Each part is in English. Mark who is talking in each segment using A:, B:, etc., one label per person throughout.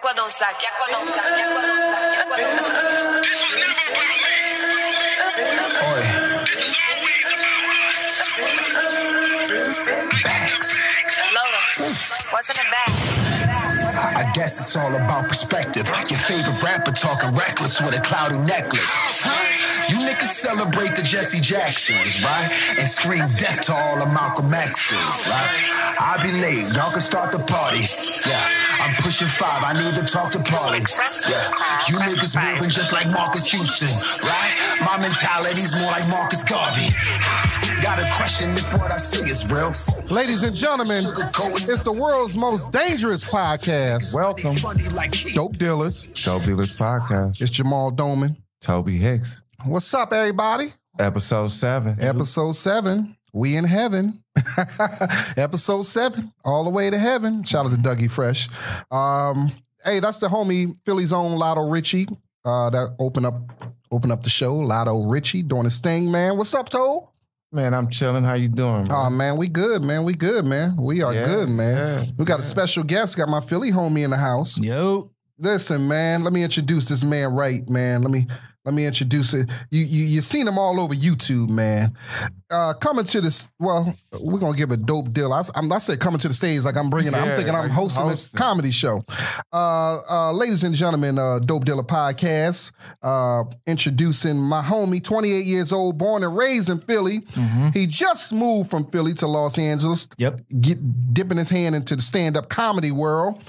A: água dança, que água dança, que água dança, que água dança.
B: This was never about me.
C: Oi.
B: This is always about us.
C: Bags.
A: Lola, what's in the bag?
C: I guess it's all about perspective. Your favorite rapper talking reckless with a cloudy necklace. You niggas celebrate the Jesse Jacksons, right? And scream death to all the Malcolm X's, right? I be late, y'all can start the party. Yeah, I'm pushing 5, I need to talk to party. Yeah, you niggas moving just like Marcus Houston, right? My mentality's more like Marcus Garvey. Got a question if what I see is real.
D: Ladies and gentlemen, it's the world's most dangerous podcast.
E: Welcome.
D: Dope Dealers.
E: Dope Dealers Podcast.
D: It's Jamal Doman.
E: Tobe Hixx.
D: What's up, everybody?
E: Episode 7.
D: Episode 7. We in heaven. Episode 7. All the way to heaven. Shout out to Dougie Fresh. Hey, that's the homie Philly's own Lotto Richie. That open up the show. Lotto Richie doing his thing, man. What's up, Toe?
E: Man, I'm chilling. How you doing, bro?
D: Oh, man, we good, man. We good, man. We are good, man. We got a special guest. Got my Philly homie in the house.
F: Yo.
D: Listen, man, let me introduce this man right, man. Let me introduce it. You seen him all over YouTube, man. Coming to this, well, we're going to give a dope deal. I said coming to the stage like I'm bringing I'm thinking I'm hosting a comedy show. Ladies and gentlemen, Dope Dealer Podcast, introducing my homie, 28 years old, born and raised in Philly. Mm-hmm. He just moved from Philly to Los Angeles.
F: Yep.
D: Dipping his hand into the stand-up comedy world.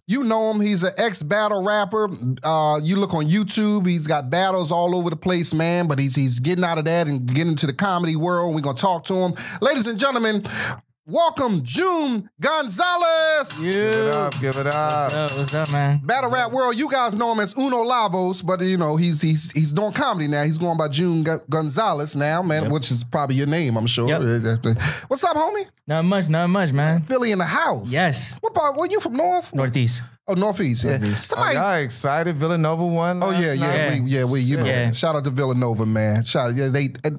D: You know him. He's an ex-battle rapper. You look on YouTube, he's got battles all over the place, man, but he's getting out of that and getting into the comedy world. We're going to talk to him. Ladies and gentlemen, welcome June Gonzalez.
F: Yeah.
E: Give it up.
F: What's up, man?
D: Battle rap world, you guys know him as Uno Lavoz, but you know, he's doing comedy now. He's going by June Gonzalez now, man, which is probably your name, I'm sure. Yep. What's up, homie?
F: Not much, man.
D: Philly in the house.
F: Yes.
D: What part? Were you from North?
F: Northeast.
D: Oh, Northeast, yeah.
E: Y'all excited? Villanova won.
D: Oh yeah. Shout out to Villanova, man.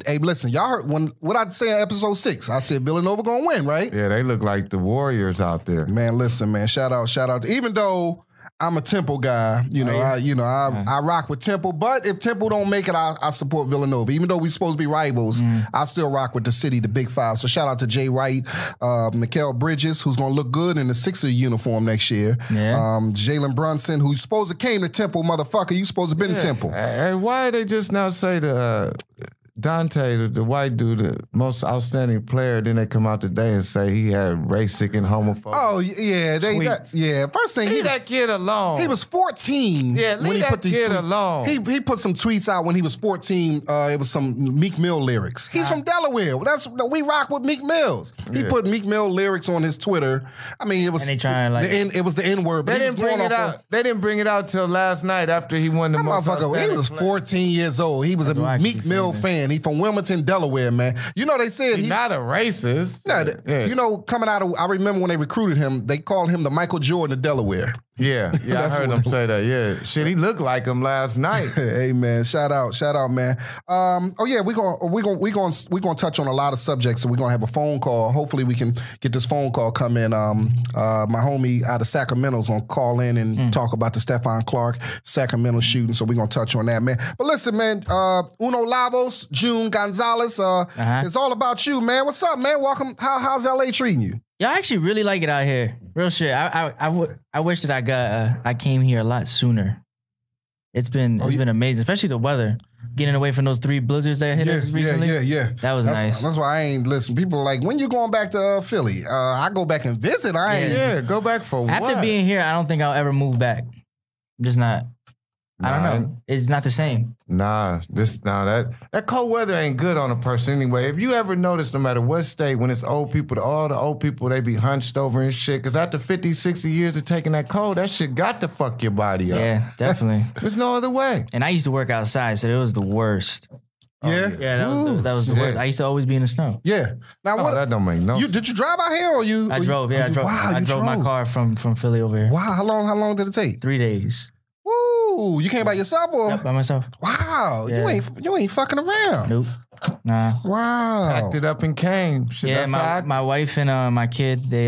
D: Hey, listen, y'all heard what I say in episode 6. I said Villanova gonna win, right?
E: Yeah, they look like the Warriors out there.
D: Man, listen, man. Shout out. Even though I'm a Temple guy, I rock with Temple. But if Temple don't make it, I support Villanova. Even though we supposed to be rivals, I still rock with the city, the Big Five. So shout out to Jay Wright, Mikal Bridges, who's gonna look good in the Sixer uniform next year. Yeah. Jalen Brunson, who's supposed to came to Temple, motherfucker. You supposed to been to Temple.
E: Hey, why they just now say Dante, the white dude, the most outstanding player, then they come out today and say he had racist and homophobic.
D: Oh, yeah. First thing,
E: leave that kid alone.
D: He was 14 when he put these tweets
E: alone.
D: He put some tweets out when he was 14. It was some Meek Mill lyrics. He's from Delaware. We rock with Meek Mills. He put Meek Mill lyrics on his Twitter. I mean, it was it was the N-word.
E: They didn't bring it out. They didn't bring it out till last night after he won the most outstanding.
D: He was 14 years old. He was a Meek Mill fan. He from Wilmington, Delaware, man. You know, they said
E: he's not a racist.
D: You know, coming out of, I remember when they recruited him, they called him the Michael Jordan of Delaware.
E: Yeah, I heard them say that. Yeah, shit, he looked like him last night.
D: Hey, man, shout out, man. We're gonna touch on a lot of subjects, and we're gonna have a phone call. Hopefully, we can get this phone call come in. My homie out of Sacramento is gonna call in and talk about the Stephon Clark Sacramento shooting. So we're gonna touch on that, man. But listen, man, Uno Lavos, June Gonzalez, it's all about you, man. What's up, man? Welcome. How's LA treating you?
F: Y'all actually really like it out here. Real shit. I wish that I came here a lot sooner. It's been amazing, especially the weather. Getting away from those 3 blizzards that hit us recently.
D: Yeah.
F: That was nice.
D: That's why I ain't listen. People are like, when you going back to Philly? I go back and visit.
E: Go back for what?
F: After being here, I don't think I'll ever move back. I'm just not. I don't know. It's not the same.
E: That cold weather ain't good on a person anyway. If you ever notice, no matter what state, when it's old people, all the old people, they be hunched over and shit. Because after 50, 60 years of taking that cold, that shit got to fuck your body up.
F: Yeah, definitely.
E: There's no other way.
F: And I used to work outside, so it was the worst.
D: Yeah?
F: That was the worst. I used to always be in the snow.
D: Yeah. Now
E: that don't make no sense.
D: Did you drive out here or you?
F: I drove. I drove my car from Philly over here.
D: Wow. How long did it take?
F: 3 days.
D: Woo! You came by yourself or?
F: Yep, by myself.
D: Wow. Yeah. You ain't fucking around.
F: Nope. Nah.
D: Wow.
E: Packed it up and came. Shit,
F: yeah, my wife and my kid, they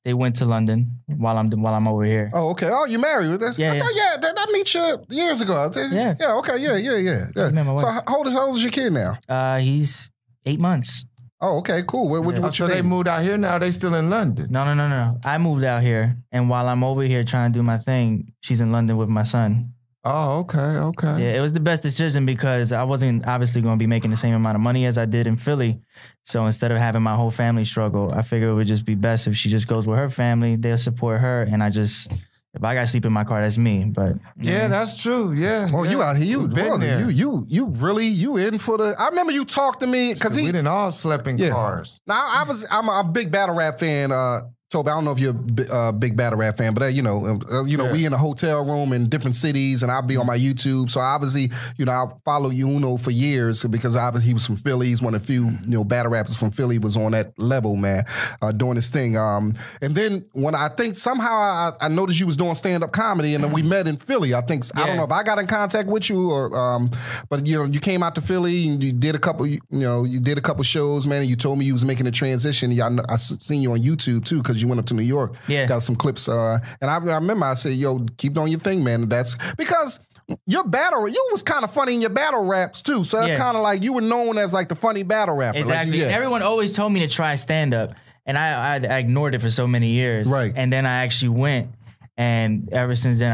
F: they went to London while I'm over here.
D: Oh, okay. Oh, you married?
F: Yeah.
D: That meet you years ago.
F: Yeah.
D: Yeah. Okay. Yeah.
F: met my
D: So
F: wife.
D: how old is your kid now?
F: He's 8 months.
D: Oh, okay. Cool. What
E: So they moved out here now. They still in London.
F: No. I moved out here, and while I'm over here trying to do my thing, she's in London with my son.
E: Oh, okay.
F: Yeah, it was the best decision because I wasn't obviously going to be making the same amount of money as I did in Philly. So instead of having my whole family struggle, I figured it would just be best if she just goes with her family. They'll support her, and if I got to sleep in my car, that's me. But
E: Yeah, that's true. Yeah.
D: Oh, you out here? You
E: been
D: brother,
E: there.
D: You really in for the? I remember you talked to me because
E: we didn't all slept in cars.
D: Now I'm a big battle rap fan. Tobe, I don't know if you're a big battle rap fan, but we in a hotel room in different cities, and I'll be on my YouTube. So obviously, I follow Uno for years because obviously he was from Philly. He's one of the few battle rappers from Philly was on that level, man, doing his thing. And then when I think somehow I noticed you was doing stand up comedy, and then we met in Philly. I don't know if I got in contact with you or, but you came out to Philly and you did a couple shows, man. And you told me you was making a transition. I seen you on YouTube too because you went up to New York.
F: Yeah.
D: Got some clips. And I remember I said, yo, keep doing your thing, man. That's because you was kind of funny in your battle raps too. So that's kind of like you were known as like the funny battle rapper.
F: Exactly. Everyone always told me to try stand up, and I ignored it for so many years.
D: Right.
F: And then I actually went, and ever since then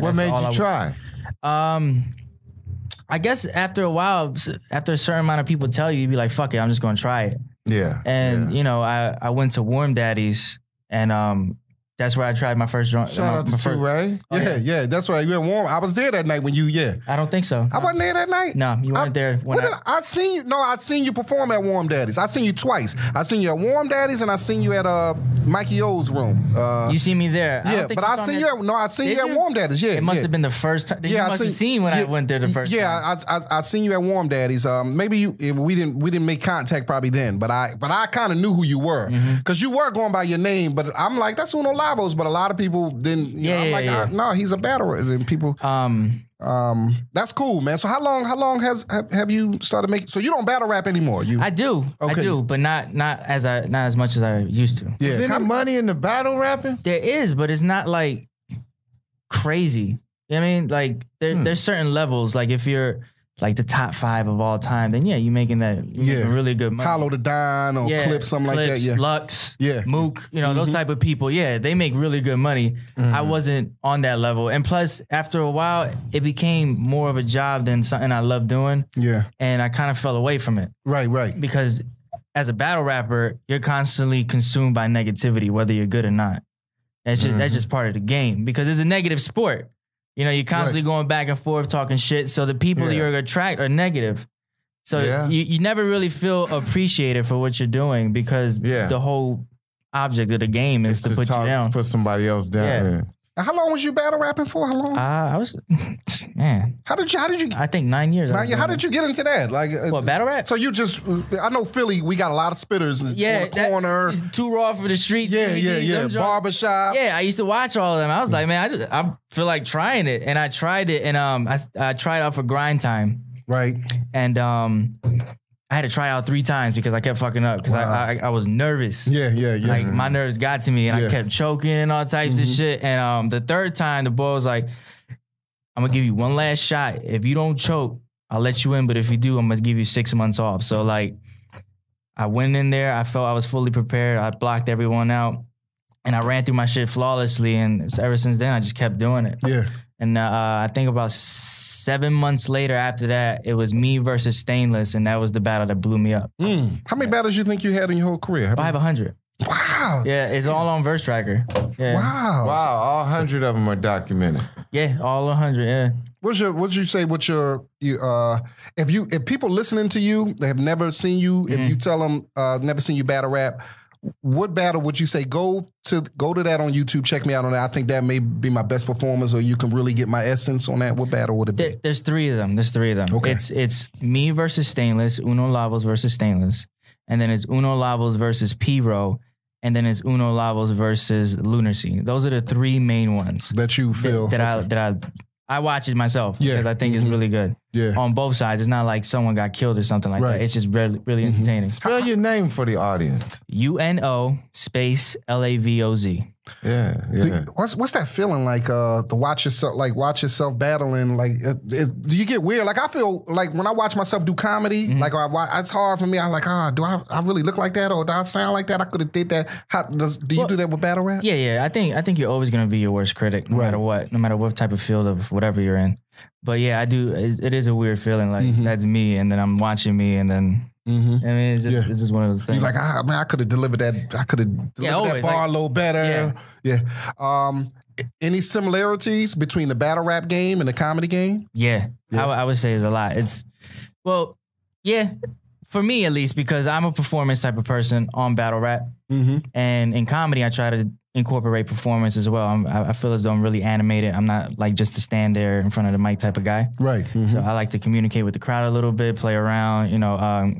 E: What made you try?
F: I guess after a while, after a certain amount of people tell you, you'd be like, fuck it, I'm just going to try it.
E: Yeah.
F: And, I went to Warm Daddies, and that's where I tried my first joint.
E: Shout out to Two Ray.
D: Yeah, that's right. You were warm. I was there that night when you,
F: I don't think so.
D: I wasn't there that night?
F: No, you weren't there.
D: I seen you. No, I seen you perform at Warm Daddies. I seen you twice. I seen you at Warm Daddies, and I seen you at Mikey O's room.
F: You see me there.
D: I seen you at Warm Daddies. Yeah,
F: it must have been the first time. You must have seen when I went there the first time.
D: Yeah, I seen you at Warm Daddies. Maybe we didn't make contact probably then, but I kind of knew who you were because you were going by your name. But I'm like, that's Uno Lavoz. But a lot of people didn't. No, he's a battler. And people. That's cool, man. So how long have you started making? So you don't battle rap anymore?
F: I do, but not as much as I used to.
E: Yeah, is there any money in the battle rapping?
F: There is, but it's not like crazy. You know what I mean? Like there's certain levels. Like if you're like the top 5 of all time, then you're making really good money.
D: Hollow the Don or Clips, something like that. Yeah,
F: Lux, Mook, those type of people. Yeah, they make really good money. I wasn't on that level, and plus, after a while, it became more of a job than something I loved doing.
D: Yeah,
F: and I kind of fell away from it.
D: Right.
F: Because as a battle rapper, you're constantly consumed by negativity, whether you're good or not. That's just part of the game because it's a negative sport. You're constantly going back and forth talking shit. So the people that you're going to attract are negative. So you never really feel appreciated for what you're doing because the whole object of the game is to put you down.
E: Put somebody else down.
F: Yeah.
D: How long was you battle rapping for? How long?
F: I was, man.
D: How did you?
F: I think 9 years.
D: How did you get into that? Like
F: what, battle rap?
D: So you just, I know Philly, we got a lot of spitters on the corner.
F: Too raw for the street.
D: Yeah. Barbershop.
F: Yeah, I used to watch all of them. I was like, man, I feel like trying it, and I tried it, and I tried out for Grind Time.
D: Right.
F: And I had to try out 3 times because I kept fucking up because I was nervous.
D: Yeah.
F: Like my nerves got to me and I kept choking and all types of shit. And the 3rd time, the boy was like, I'm gonna give you one last shot. If you don't choke, I'll let you in. But if you do, I'm gonna give you 6 months off. So like, I went in there. I felt I was fully prepared. I blocked everyone out, and I ran through my shit flawlessly. And ever since then, I just kept doing it.
D: Yeah.
F: And I think about 7 months later after that, it was me versus Stainless, and that was the battle that blew me up.
D: How many battles you think you had in your whole career?
F: I have 100.
D: Wow.
F: Yeah, it's all on Verse Tracker. Yeah.
D: Wow.
E: All 100 of them are documented.
F: Yeah, all 100, yeah.
D: What'd you say? If people listening to you, they have never seen you, if you tell them never seen you battle rap, what battle would you say go to that on YouTube? Check me out on that. I think that may be my best performance, or you can really get my essence on that. What battle would it be?
F: There's 3 of them.
D: Okay.
F: It's me versus Stainless, Uno Lavoz versus Stainless, and then it's Uno Lavoz versus P-Ro, and then it's Uno Lavoz versus Lunacy. Those are the 3 main ones
D: that you feel
F: that I watch it myself because I think it's really good.
D: Yeah.
F: on both sides. It's not like someone got killed or something like
D: Right.
F: that. It's just really, really entertaining.
E: Spell your name for the audience.
F: UNO space LAVOZ.
E: Yeah.
D: What's that feeling like? To watch yourself battling. Like, do you get weird? Like, I feel like when I watch myself do comedy, like it's hard for me. I'm like, do I really look like that, or do I sound like that? I could have did that. Do you do that with battle rap?
F: Yeah. I think you're always gonna be your worst critic, no matter what, no matter what type of field of whatever you're in. But yeah, I do. It is a weird feeling. Like that's me, and then I'm watching me, and then. I mean, it's just one of those things.
D: You're like, man, I could have delivered that. I could have delivered that bar a little better. Yeah. Any similarities between the battle rap game and the comedy game?
F: Yeah. I would say there's a lot. For me at least, because I'm a performance type of person on battle rap, and in comedy I try to incorporate performance as well. I feel as though I'm really animated. I'm not like just to stand there in front of the mic type of guy.
D: Right.
F: So I like to communicate with the crowd a little bit, play around,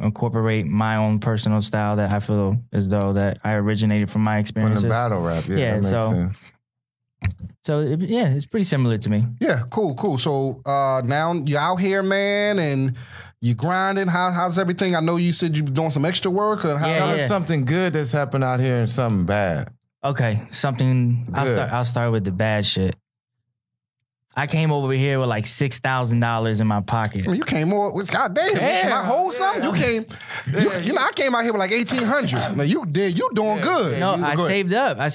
F: incorporate my own personal style that I feel as though that I originated from my experiences.
E: From the battle rap, that makes sense.
F: So it's pretty similar to me.
D: Yeah, cool. So now you're out here, man, and you grinding. How's everything? I know you said you're doing some extra work. Or
E: Tell us something good that's happened out here and something bad.
F: Okay, something. I'll start with the bad shit. I came over here with like $6,000 in my pocket.
D: I mean, you came over with goddamn. Can I hold something? You came. I came out here with like 1,800. Now you doing good.
F: No, I saved up. I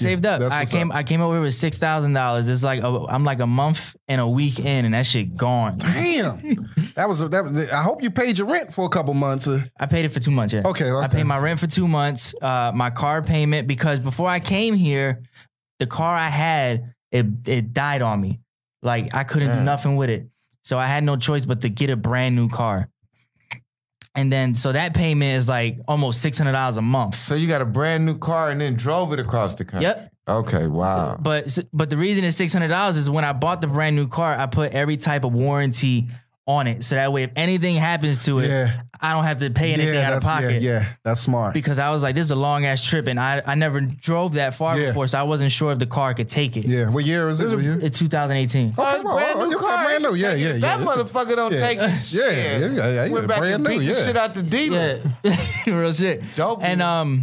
F: came over here with $6,000. It's like I'm like a month and a week in, and that shit gone.
D: Damn. that was. I hope you paid your rent for a couple months.
F: I paid it for 2 months. Yeah.
D: Okay.
F: I paid my rent for 2 months. My car payment, because before I came here, the car I had it died on me. Like, I couldn't do nothing with it. So I had no choice but to get a brand new car. And then, so that payment is like almost $600 a month.
E: So you got a brand new car and then drove it across the country?
F: Yep.
E: Okay, wow.
F: But the reason it's $600 is when I bought the brand new car, I put every type of warranty on it. So that way, if anything happens to it, I don't have to pay anything out of pocket.
D: Yeah, that's smart.
F: Because I was like, this is a long ass trip, and I never drove that far before, so I wasn't sure if the car could take it.
D: Yeah, what year is it?
F: It's 2018.
E: Brand new car.
D: Brand new. Yeah.
E: That motherfucker don't take it.
D: Yeah.
E: Went back and beat the shit out the dealer.
F: Yeah. Real shit.
E: Dope.
F: And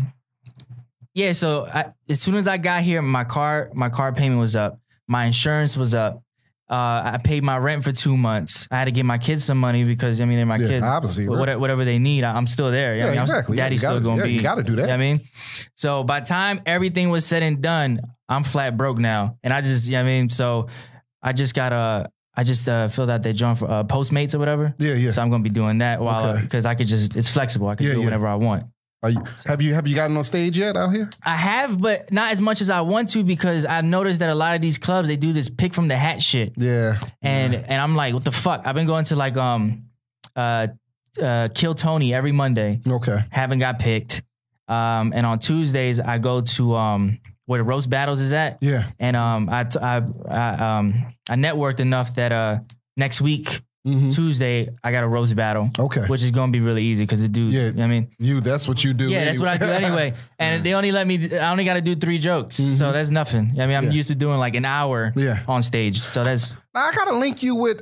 F: so as soon as I got here, my car payment was up. My insurance was up. I paid my rent for 2 months. I had to give my kids some money because, they're my kids.
D: Obviously.
F: Whatever they need, I'm still there.
D: Yeah, exactly.
F: Daddy's still going to be.
D: You got to do that.
F: You know what I mean? So by the time everything was said and done, I'm flat broke now. And I just, so I just filled out that joint for Postmates or whatever.
D: Yeah.
F: So I'm going to be doing that because I could it's flexible. I can do it whenever I want.
D: Have you gotten on stage yet out here?
F: I have, but not as much as I want to, because I noticed that a lot of these clubs, they do this pick from the hat shit.
D: Yeah.
F: And I'm like, what the fuck? I've been going to like Kill Tony every Monday.
D: Okay.
F: Haven't got picked. And on Tuesdays I go to where the roast battles is at.
D: Yeah.
F: And I networked enough that next week, Tuesday, I got a roast battle. Okay. Which is going to be really easy because the dude, you know what I mean?
D: That's what you do.
F: Yeah, that's what I do anyway. And they only I only got to do 3 jokes. So that's nothing. I mean, I'm used to doing like an hour on stage. So that's...
D: I gotta link you with.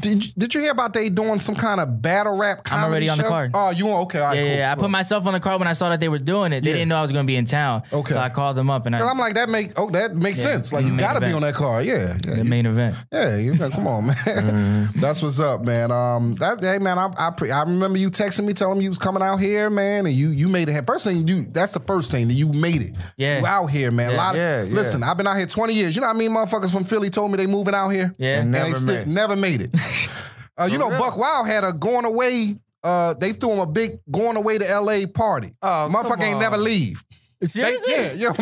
D: Did you hear about they doing some kind of battle rap comedy
F: I'm already on
D: show?
F: the card.
D: Oh, you on? Okay, all right,
F: yeah. I put myself on the card when I saw that they were doing it. They didn't know I was going to be in town. Okay, so I called them up and
D: I'm like, that makes sense. Like, you gotta be on that card. Yeah,
F: the main event.
D: Yeah, come on, man. That's what's up, man. Hey, man, I remember you texting me, telling me you was coming out here, man, and you made it. That's the first thing that you made it. Yeah, you out here, man. Listen, I've been out here 20 years. You know what I mean? Motherfuckers from Philly told me they moving out here.
F: Yeah,
D: and never made it. Buck Wild had a going away. They threw him a big going away to LA party. Motherfucker ain't never leave.
F: Seriously?
D: You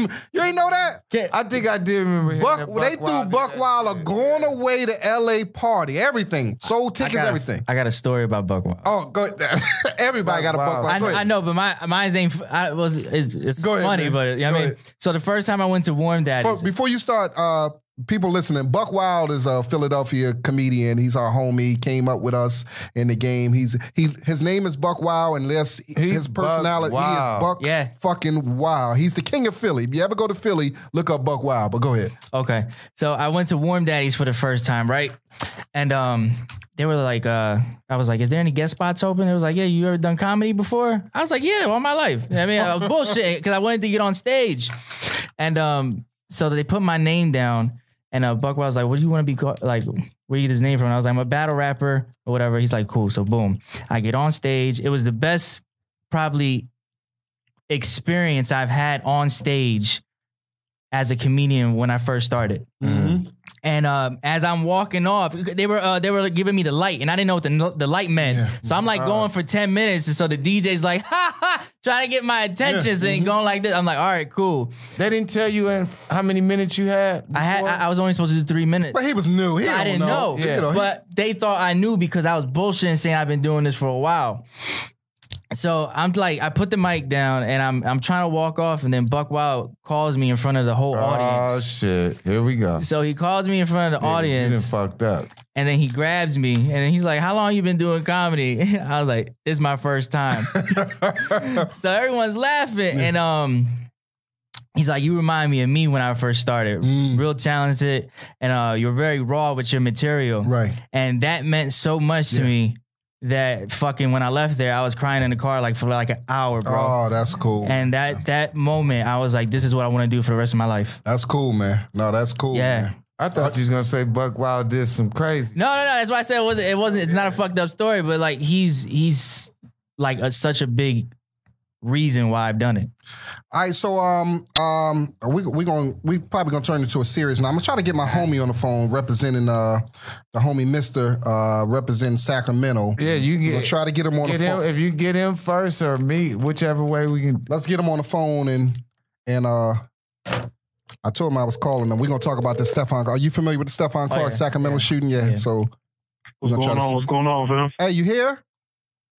D: ain't know that?
E: I think I did remember.
D: They threw Buck Wild a going away to LA party. Everything. Sold tickets, everything.
F: I got a story about Buck Wild.
D: Oh, go everybody got a Buck Wild.
F: I know, but mine's ain't. It's funny, but you know what I mean. So the first time I went to Warm Daddy's.
D: Before you start, people listening, Buck Wild is a Philadelphia comedian. He's our homie. He came up with us in the game. His name is Buck Wild, and his personality he is Buck fucking Wild. He's the king of Philly. If you ever go to Philly, look up Buck Wild. But go ahead.
F: Okay, so I went to Warm Daddies for the first time, right? And they were like, I was like, is there any guest spots open? It was like, yeah, you ever done comedy before? I was like, yeah, all my life. I mean, I was bullshitting because I wanted to get on stage. And so they put my name down, and Buck was like, what do you want to be called? Like, where do you get his name from? And I was like, I'm a battle rapper or whatever. He's like, cool. So boom, I get on stage. It was the best probably experience I've had on stage as a comedian when I first started. Mm-hmm. And as I'm walking off, they were giving me the light, and I didn't know what the light meant. Yeah. So I'm like going for 10 minutes, and so the DJ's like, ha ha, trying to get my attention, and going like this. I'm like, all right, cool.
E: They didn't tell you how many minutes you had before?
F: I was only supposed to do 3 minutes.
D: But he was new.
F: I didn't know. Yeah. But they thought I knew because I was bullshitting saying I've been doing this for a while. So I'm like, I put the mic down and I'm trying to walk off, and then Buck Wild calls me in front of the whole audience.
E: Oh shit, here we go.
F: So he calls me in front of the audience.
E: You done fucked up.
F: And then he grabs me, and then he's like, how long you been doing comedy? I was like, this is my first time. So everyone's laughing, and he's like, you remind me of me when I first started. Real talented, and you're very raw with your material.
D: Right.
F: And that meant so much to me. That fucking when I left there, I was crying in the car for an hour, bro.
D: Oh, that's cool.
F: And that moment, I was like, this is what I want to do for the rest of my life.
D: That's cool, man. No, that's cool, man.
E: I thought you was gonna say Buck Wild did some crazy.
F: No. That's why I said it wasn't. It's not a fucked up story, but like he's like such a big reason why I've done it.
D: All right, so we probably gonna turn into a series now. I'm gonna try to get my homie on the phone representing the homie Mister representing Sacramento.
E: Yeah, you
D: gonna try to get him on the phone.
E: If you get him first or me, whichever way we can.
D: Let's get him on the phone and I told him I was calling him. We're gonna talk about the Stephon. Are you familiar with the Stephon Clark Sacramento shooting? Yeah. So
G: what's going on, fam?
D: Hey, you here?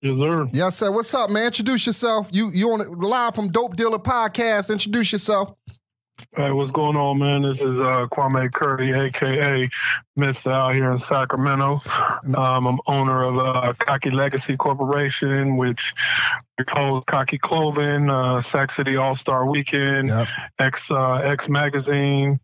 G: Yes, sir.
D: Yes, sir. What's up, man? Introduce yourself. You on live from Dope Dealer Podcast. Introduce yourself.
G: Hey, what's going on, man? This is Kawame Curry, a.k.a. Mr. out here in Sacramento. I'm owner of Cocky Legacy Corporation, which holds Cocky Clothing, Sac City All-Star Weekend, X Magazine,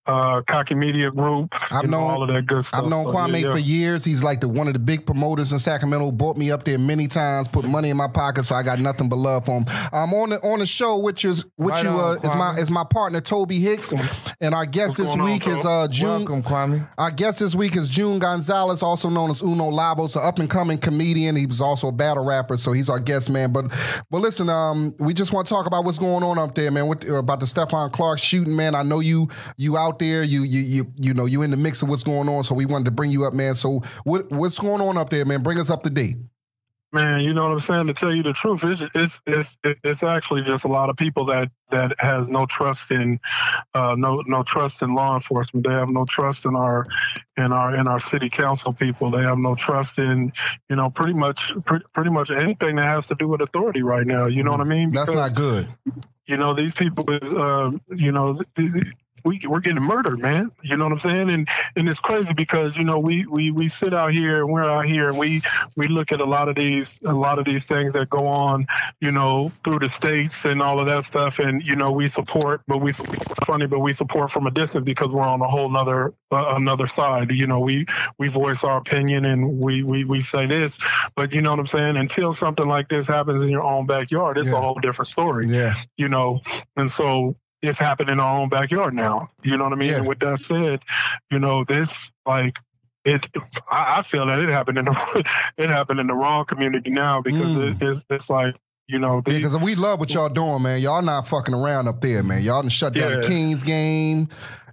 G: Cocky Media Group, all of that good stuff.
D: I've known Kwame for years. He's like one of the big promoters in Sacramento. Brought me up there many times, put money in my pocket, so I got nothing but love for him. I'm on the show, which is my partner Tobe Hixx, and our guest this week is June.
E: Welcome, Kwame.
D: Our guest this week is June Gonzalez, also known as Uno Lavoz, an up-and-coming comedian. He was also a battle rapper, so he's our guest, man. But listen, we just want to talk about what's going on up there, man. About the Stephon Clark shooting, man. I know you out there. You know you in the mix of what's going on, so we wanted to bring you up, man. So what's going on up there, man? Bring us up to date.
G: Man, you know what I'm saying? To tell you the truth, it's actually just a lot of people that has no trust in no trust in law enforcement. They have no trust in our city council people. They have no trust in pretty much anything that has to do with authority right now. You know what I mean?
D: That's not good.
G: These people is we're getting murdered, man. You know what I'm saying? And it's crazy because we sit out here and we're out here and we look at a lot of these things that go on, through the states and all of that stuff, and we support, but we support from a distance because we're on a whole another side. We voice our opinion and we say this, but you know what I'm saying? Until something like this happens in your own backyard, it's a whole different story.
D: Yeah.
G: And so it's happened in our own backyard now. You know what I mean? Yeah. And with that said, this I feel that it happened in the wrong community now because it's like,
D: because we love what y'all doing, man. Y'all not fucking around up there, man. Y'all done shut down the Kings game.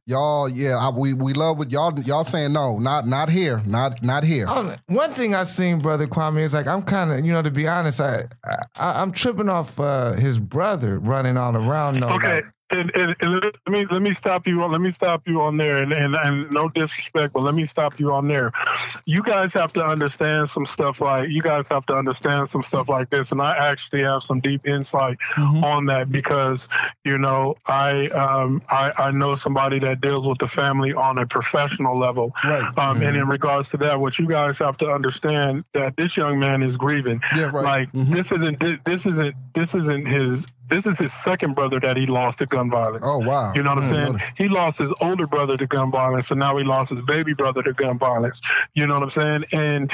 D: Y'all, we love what y'all saying. No, not here, not here.
E: One thing I seen, brother Kwame, is like I'm kind of, to be honest, I'm tripping off his brother running all around.
G: Okay. and let me stop you on there, and no disrespect, but let me stop you on there. You guys have to understand some stuff like this, and I actually have some deep insight on that because I know somebody that deals with the family on a professional level, right? And in regards to that, what you guys have to understand that this young man is grieving. Yeah, right. Like this is his second brother that he lost to gun violence. Oh, wow. You know what I'm saying? He lost his older brother to gun violence, and now he lost his baby brother to gun violence. You know what I'm saying? And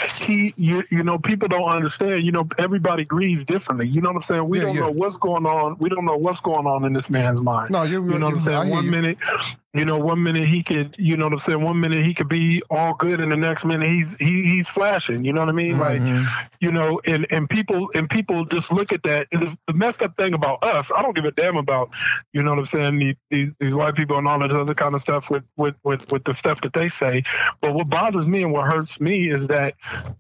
G: people don't understand. Everybody grieves differently. You know what I'm saying? We don't know what's going on. We don't know what's going on in this man's mind. No, you know what I'm saying? One minute he could, you know what I'm saying? One minute he could be all good, and the next minute he's flashing. You know what I mean? Like, and people just look at that. And the messed up thing about us, I don't give a damn about, you know what I'm saying, these white people and all that other kind of stuff with the stuff that they say. But what bothers me and what hurts me is that,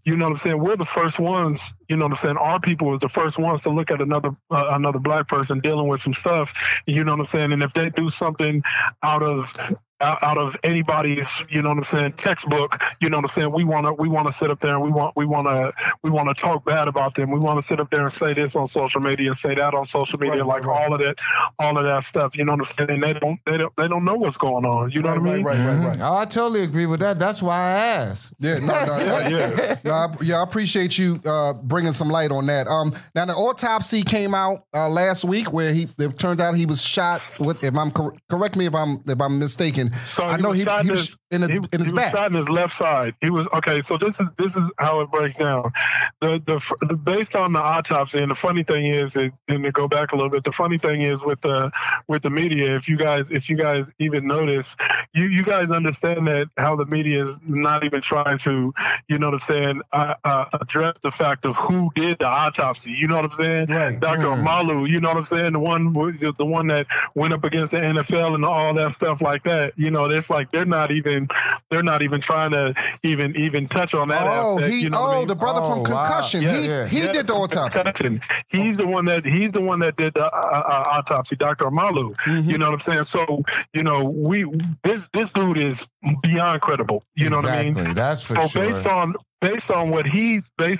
G: you know what I'm saying, we're the first ones, you know what I'm saying, our people was the first ones to look at another black person dealing with some stuff, you know what I'm saying, and if they do something out of anybody's, you know what I'm saying, textbook, you know what I'm saying, we want to sit up there and we want to talk bad about them. We want to sit up there and say this on social media and say that on social media, all of that stuff, you know what I'm saying, and they don't know what's going on, you know what I mean?
E: Right. Oh, I totally agree with that. That's why I asked.
D: Yeah, I appreciate you bringing some light on that. Now the autopsy came out last week where it turned out he was shot with, correct me if I'm mistaken.
G: So
D: I know he was in his back.
G: He was shot in his left side. He was okay. So this is how it breaks down. The based on the autopsy, and the funny thing is, and to go back a little bit, the funny thing is with the media. If you guys even notice, you guys understand that how the media is not even trying to, you know what I'm saying, address the fact of who did the autopsy. You know what I'm saying? Right. Dr. Amalu. You know what I'm saying? The one that went up against the NFL and all that stuff like that. You know, it's like they're not even trying to even touch on that aspect.
D: The brother from Concussion.
G: Wow.
D: He did the autopsy.
G: He's the one that did the autopsy, Dr. Amalu. You know what I'm saying? So, you know, this dude is beyond credible. You know what I mean?
E: That's for sure.
G: Based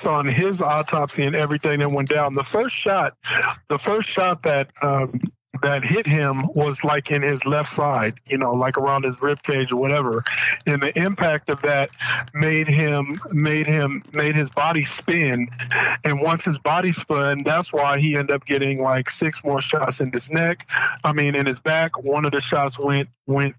G: on his autopsy and everything that went down, the first shot that hit him was like in his left side, you know, like around his rib cage or whatever. And the impact of that made his body spin. And once his body spun, that's why he ended up getting like 6 more shots in his in his back. One of the shots went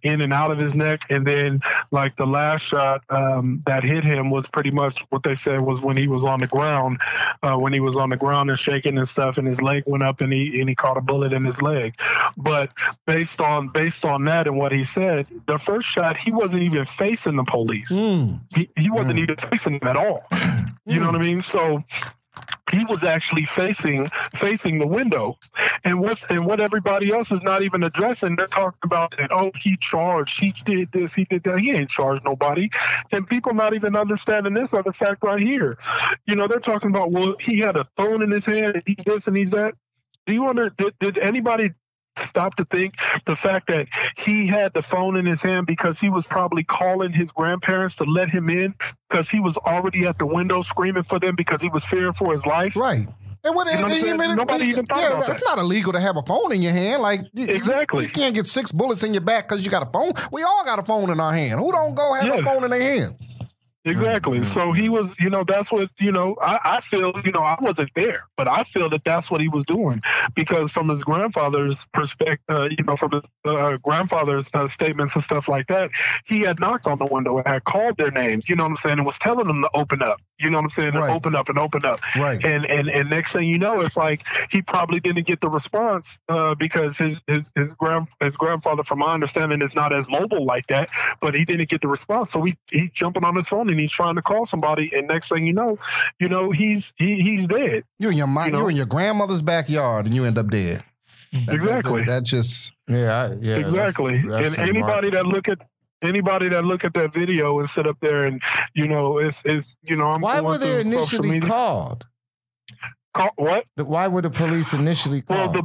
G: in and out of his neck. And then like the last shot that hit him was pretty much what they said was when he was on the ground, and shaking and stuff, and his leg went up and he caught a bullet in his leg. But based on that and what he said, the first shot, he wasn't even facing the police. He wasn't even facing them at all. You know what I mean? So he was actually facing the window, and what everybody else is not even addressing. They're talking about that. Oh, he charged. He did this. He did that. He ain't charged nobody. And people not even understanding this other fact right here. You know, they're talking about, well, he had a phone in his hand, and he's this and he's that. Do you wonder, did anybody stop to think the fact that he had the phone in his hand because he was probably calling his grandparents to let him in because he was already at the window screaming for them because he was fearing for his life?
D: Right. And
G: nobody even thought about that.
D: It's not illegal to have a phone in your hand. Like
G: exactly,
D: you can't get 6 bullets in your back because you got a phone. We all got a phone in our hand. Who don't go have a phone in their hand?
G: Exactly. So he was, you know, that's what, you know, I feel, you know, I wasn't there, but I feel that that's what he was doing because from his grandfather's perspective, you know, from his grandfather's statements and stuff like that, he had knocked on the window and had called their names, you know what I'm saying, and was telling them to open up, you know what I'm saying, and open up and open up. Right. And next thing you know, it's like he probably didn't get the response because his grandfather, from my understanding, is not as mobile like that, but he didn't get the response. So he jumping on his phone and he's trying to call somebody, and next thing you know, he's dead.
D: You're in your grandmother's backyard, and you end up dead.
G: Exactly.
D: That just
G: exactly. That's and anybody that look at that video and sit up there and, you know, it's you know, I'm
E: why were they initially called?
G: What?
E: Why were the police initially called?
G: Well, the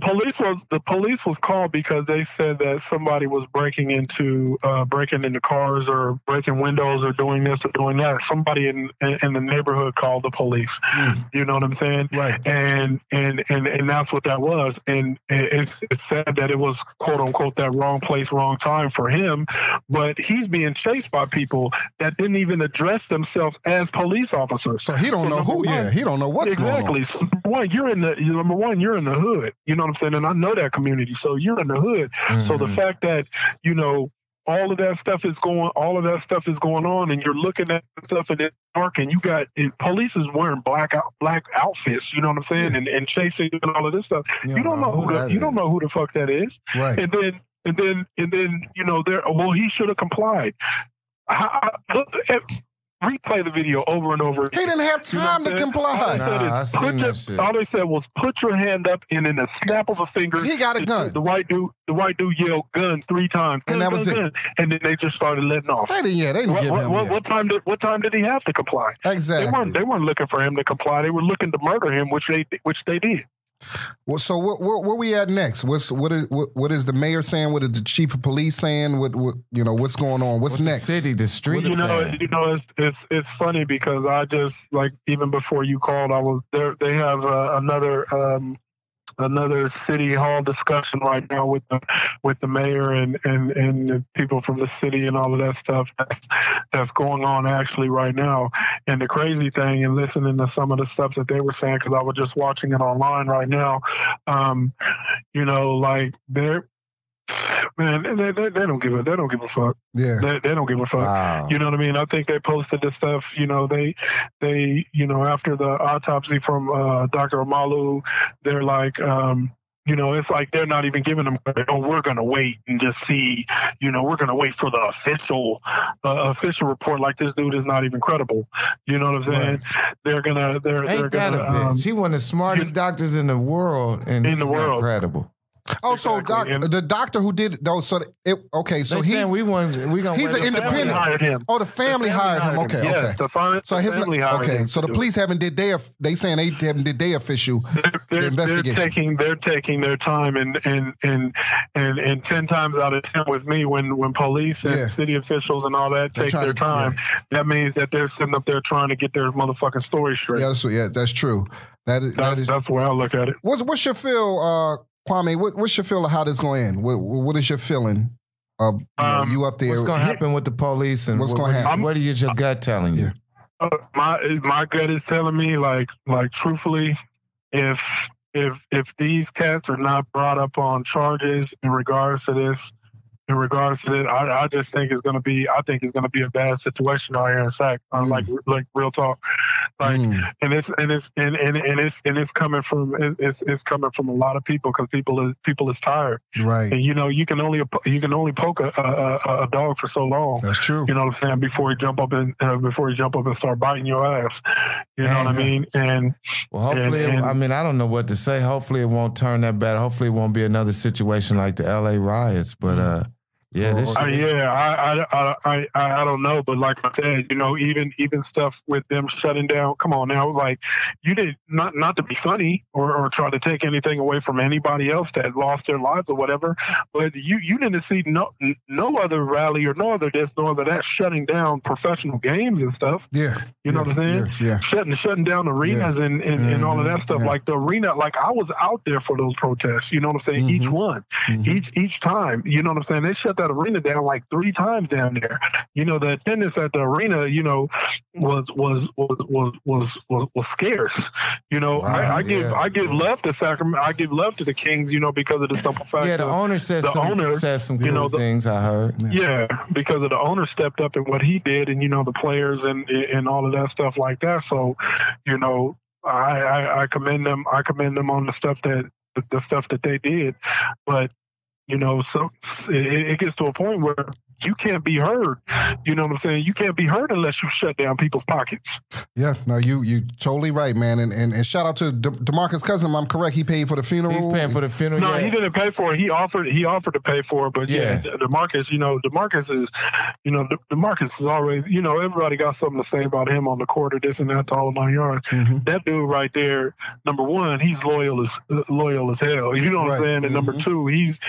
G: police was called because they said that somebody was breaking into cars or breaking windows or doing this or doing that. Somebody in the neighborhood called the police. You know what I'm saying?
D: Right.
G: And that's what that was. And it's said that it was quote unquote that wrong place, wrong time for him. But he's being chased by people that didn't even address themselves as police officers.
D: So he don't know who. He don't know what's
G: exactly.
D: going on.
G: Number one, you're in the hood. You know what I'm saying? And I know that community. So you're in the hood. So the fact that, all of that stuff is going on, and you're looking at stuff in the dark, and police is wearing black outfits, you know what I'm saying? And chasing and all of this stuff. You don't know who the fuck that is.
D: Right.
G: And then he should have complied. Replay the video over and over again.
D: He didn't have time to comply.
G: All they said was put your hand up, and in a snap of a finger,
D: he got a gun.
G: The white dude yelled gun 3 times,
D: and that was it.
G: And then they just started letting off.
D: They didn't give him
G: what time did he have to comply?
D: Exactly.
G: They weren't looking for him to comply. They were looking to murder him, which they did.
D: Well, so where we at next? What is the mayor saying? What is the chief of police saying? What's going on? What's next?
E: The city, the street.
G: It's funny because I just even before you called, I was there. They have another city hall discussion right now with the mayor and the people from the city and all of that stuff that's going on actually right now. And the crazy thing, and listening to some of the stuff that they were saying, because I was just watching it online right now, they're. Man, they don't give a fuck.
D: Yeah,
G: they don't give a fuck.
E: Wow.
G: You know what I mean? I think they posted this stuff. They after the autopsy from Dr. Amalu, they're like, it's like they're not even giving them credit. Oh, we're gonna wait and just see. We're gonna wait for the official report. Like, this dude is not even credible. You know what I'm saying?
E: Right. They're gonna. She one of the smartest doctors in the world, and
G: in the world,
E: credible.
D: Oh,
G: exactly.
D: So the doctor who did it, though, so he's an independent.
G: Hired him.
D: Oh, the family hired him. Okay,
G: yes,
D: okay.
G: family hired him.
D: So the police haven't did they saying they haven't did their official investigation.
G: They're taking their time and 10 times out of 10 with me when police and city officials and all that take their time, that means that they're sitting up there trying to get their motherfucking story straight.
D: Yeah, that's true. That's
G: the way I look at it.
D: What's your feel, Kwame, what's your feel of how this going to end? What is your feeling of you up there?
E: What's going to happen with the police, and
D: what's going to happen?
E: What is your gut telling you?
G: My gut is telling me, like truthfully, if these cats are not brought up on charges in regards to this, I just think it's gonna be a bad situation out here in Sac. Like real talk. And it's coming from a lot of people, because people is tired.
D: Right.
G: And you can only poke a dog for so long.
D: That's true.
G: You know what I'm saying? Before you jump up and start biting your ass. You know what I mean? And
E: hopefully, I don't know what to say. Hopefully, it won't turn that bad. Hopefully, it won't be another situation like the LA riots. But
G: I don't know, but like I said, even stuff with them shutting down. Come on now, like, you did not to be funny or try to take anything away from anybody else that lost their lives or whatever, but you didn't see no other rally or no other this, no other that shutting down professional games and stuff.
D: Yeah,
G: you know what I'm saying?
D: Yeah.
G: Shutting down arenas and all of that stuff. Like the arena, like I was out there for those protests. You know what I'm saying? Each one, each time. You know what I'm saying? They shut that arena down like 3 times down there. The attendance at the arena, was scarce. I give love to Sacramento. I give love to the Kings, because of the simple fact.
E: Yeah, the owner said some good things. I heard.
G: Yeah, because of the owner stepped up and what he did, and the players and all of that stuff like that. So, I commend them. I commend them on the stuff that they did, but. So it gets to a point where you can't be heard. You know what I'm saying? You can't be heard unless you shut down people's pockets.
D: Yeah, no, you totally right, man. And shout out to DeMarcus Cousins. I'm correct. He paid for the funeral.
E: He's paying for the funeral.
G: No, he didn't pay for it. He offered to pay for it, but yeah, DeMarcus, DeMarcus is always, everybody got something to say about him on the court or this and that, the whole 9 yards.
D: Mm-hmm.
G: That dude right there, number one, he's loyal as hell. You know what I'm saying? And number two, he's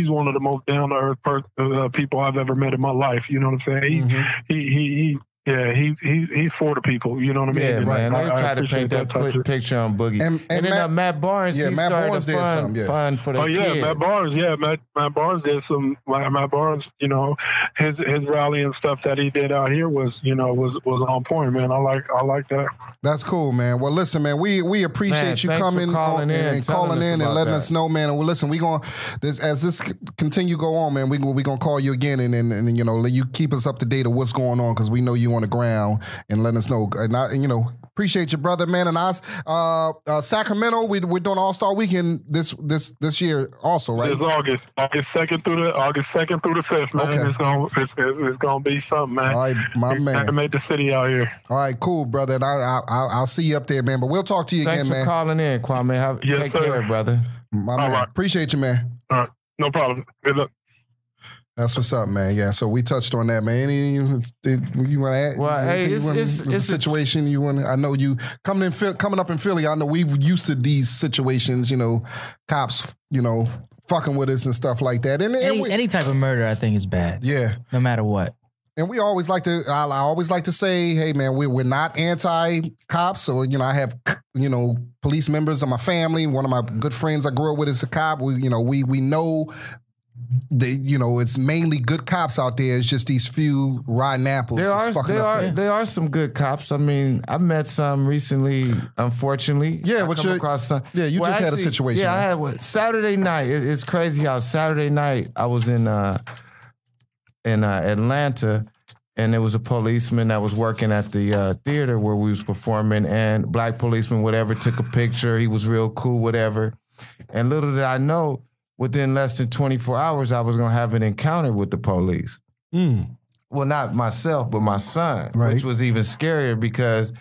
G: one of the most down to earth people I've ever met in my life. You know what I'm saying? He's for the people. You know what I mean?
E: Yeah, man. I try to paint that picture on Boogie. And then Matt Barnes, he started a fund for the kids.
G: Matt Barnes. Yeah, Matt Barnes did some. Matt Barnes, his rally and stuff that he did out here was on point, man. I like that.
D: That's cool, man. Well, listen, man, we appreciate you coming
E: calling in
D: and letting us know, man. And listen, we gonna as this continue go on, man. We gonna call you again and let you keep us up to date of what's going on because we know you on the ground and let us know. And appreciate your brother, man. And us, Sacramento, we're doing All-Star Weekend this year also, right?
G: It's August 2nd through the 5th, man. Okay. It's gonna be something, man.
D: All right, my man.
G: Got to make the city out here.
D: All right, cool, brother. And I'll see you up there, man. But we'll talk to you again, man.
E: Thanks for calling in, Kwame. Take care, brother.
D: My man. Right. Appreciate you, man.
G: All right, no problem. Good luck.
D: That's what's up, man. Yeah, so we touched on that, man. You want to add?
E: Well, hey, it's
D: a situation you want. I know you coming up in Philly. I know we've used to these situations. Cops, fucking with us and stuff like that. And
F: any type of murder, I think, is bad.
D: Yeah,
F: no matter what.
D: And we always like to. I always like to say, hey, man, we're not anti-cops. So I have police members of my family. One of my good friends I grew up with is a cop. We know. It's mainly good cops out there. It's just these few rotten apples.
E: There are some good cops. I mean, I met some recently, unfortunately.
D: Yeah, you just had a situation.
E: Yeah, I had one. Saturday night. It's crazy how Saturday night I was in Atlanta, and there was a policeman that was working at the theater where we was performing, and black policeman, whatever, took a picture. He was real cool, whatever. And little did I know, within less than 24 hours, I was going to have an encounter with the police. Well, not myself, but my son, which was even scarier because,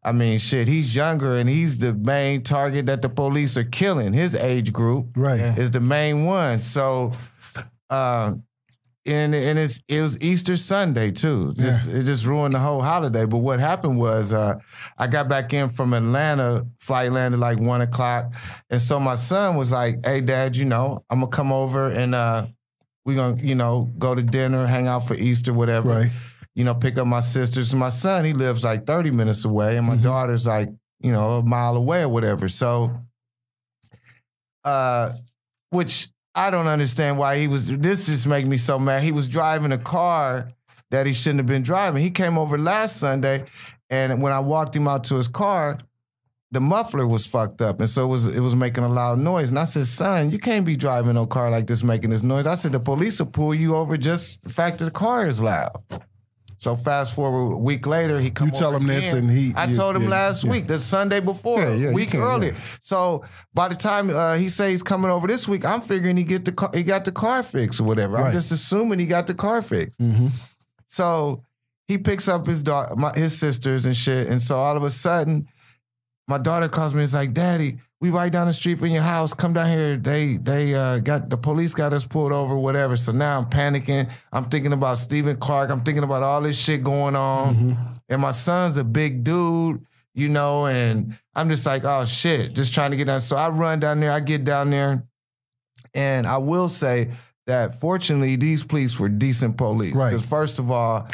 E: he's younger and he's the main target that the police are killing. His age group is the main one. So, it was Easter Sunday too. It just ruined the whole holiday. But what happened was I got back in from Atlanta, flight landed like 1 o'clock. And so my son was like, hey, Dad, I'm gonna come over and we're gonna, go to dinner, hang out for Easter, whatever.
D: Right.
E: Pick up my sisters. My son, he lives like 30 minutes away, and my daughter's like, a mile away or whatever. So which I don't understand why this just make me so mad. He was driving a car that he shouldn't have been driving. He came over last Sunday, and when I walked him out to his car, the muffler was fucked up, and so it was making a loud noise. And I said, son, you can't be driving no car like this making this noise. I said, the police will pull you over just the fact that the car is loud. So fast forward a week later, he come over. You
D: tell him
E: again.
D: this, and
E: I told him last week, the Sunday before, a week earlier. So by the time he say he's coming over this week, I'm figuring he got the car fixed or whatever. I'm just assuming he got the car fixed. So he picks up his sisters and shit, and so all of a sudden, my daughter calls me and is like, Daddy, we right down the street from your house. Come down here. They got the police got us pulled over, whatever. So now I'm panicking. I'm thinking about Stephen Clark. I'm thinking about all this shit going on. And my son's a big dude, and I'm just like, oh shit, just trying to get down. So I run down there. I get down there, and I will say that fortunately these police were decent police.
D: Right.
E: Because first of all,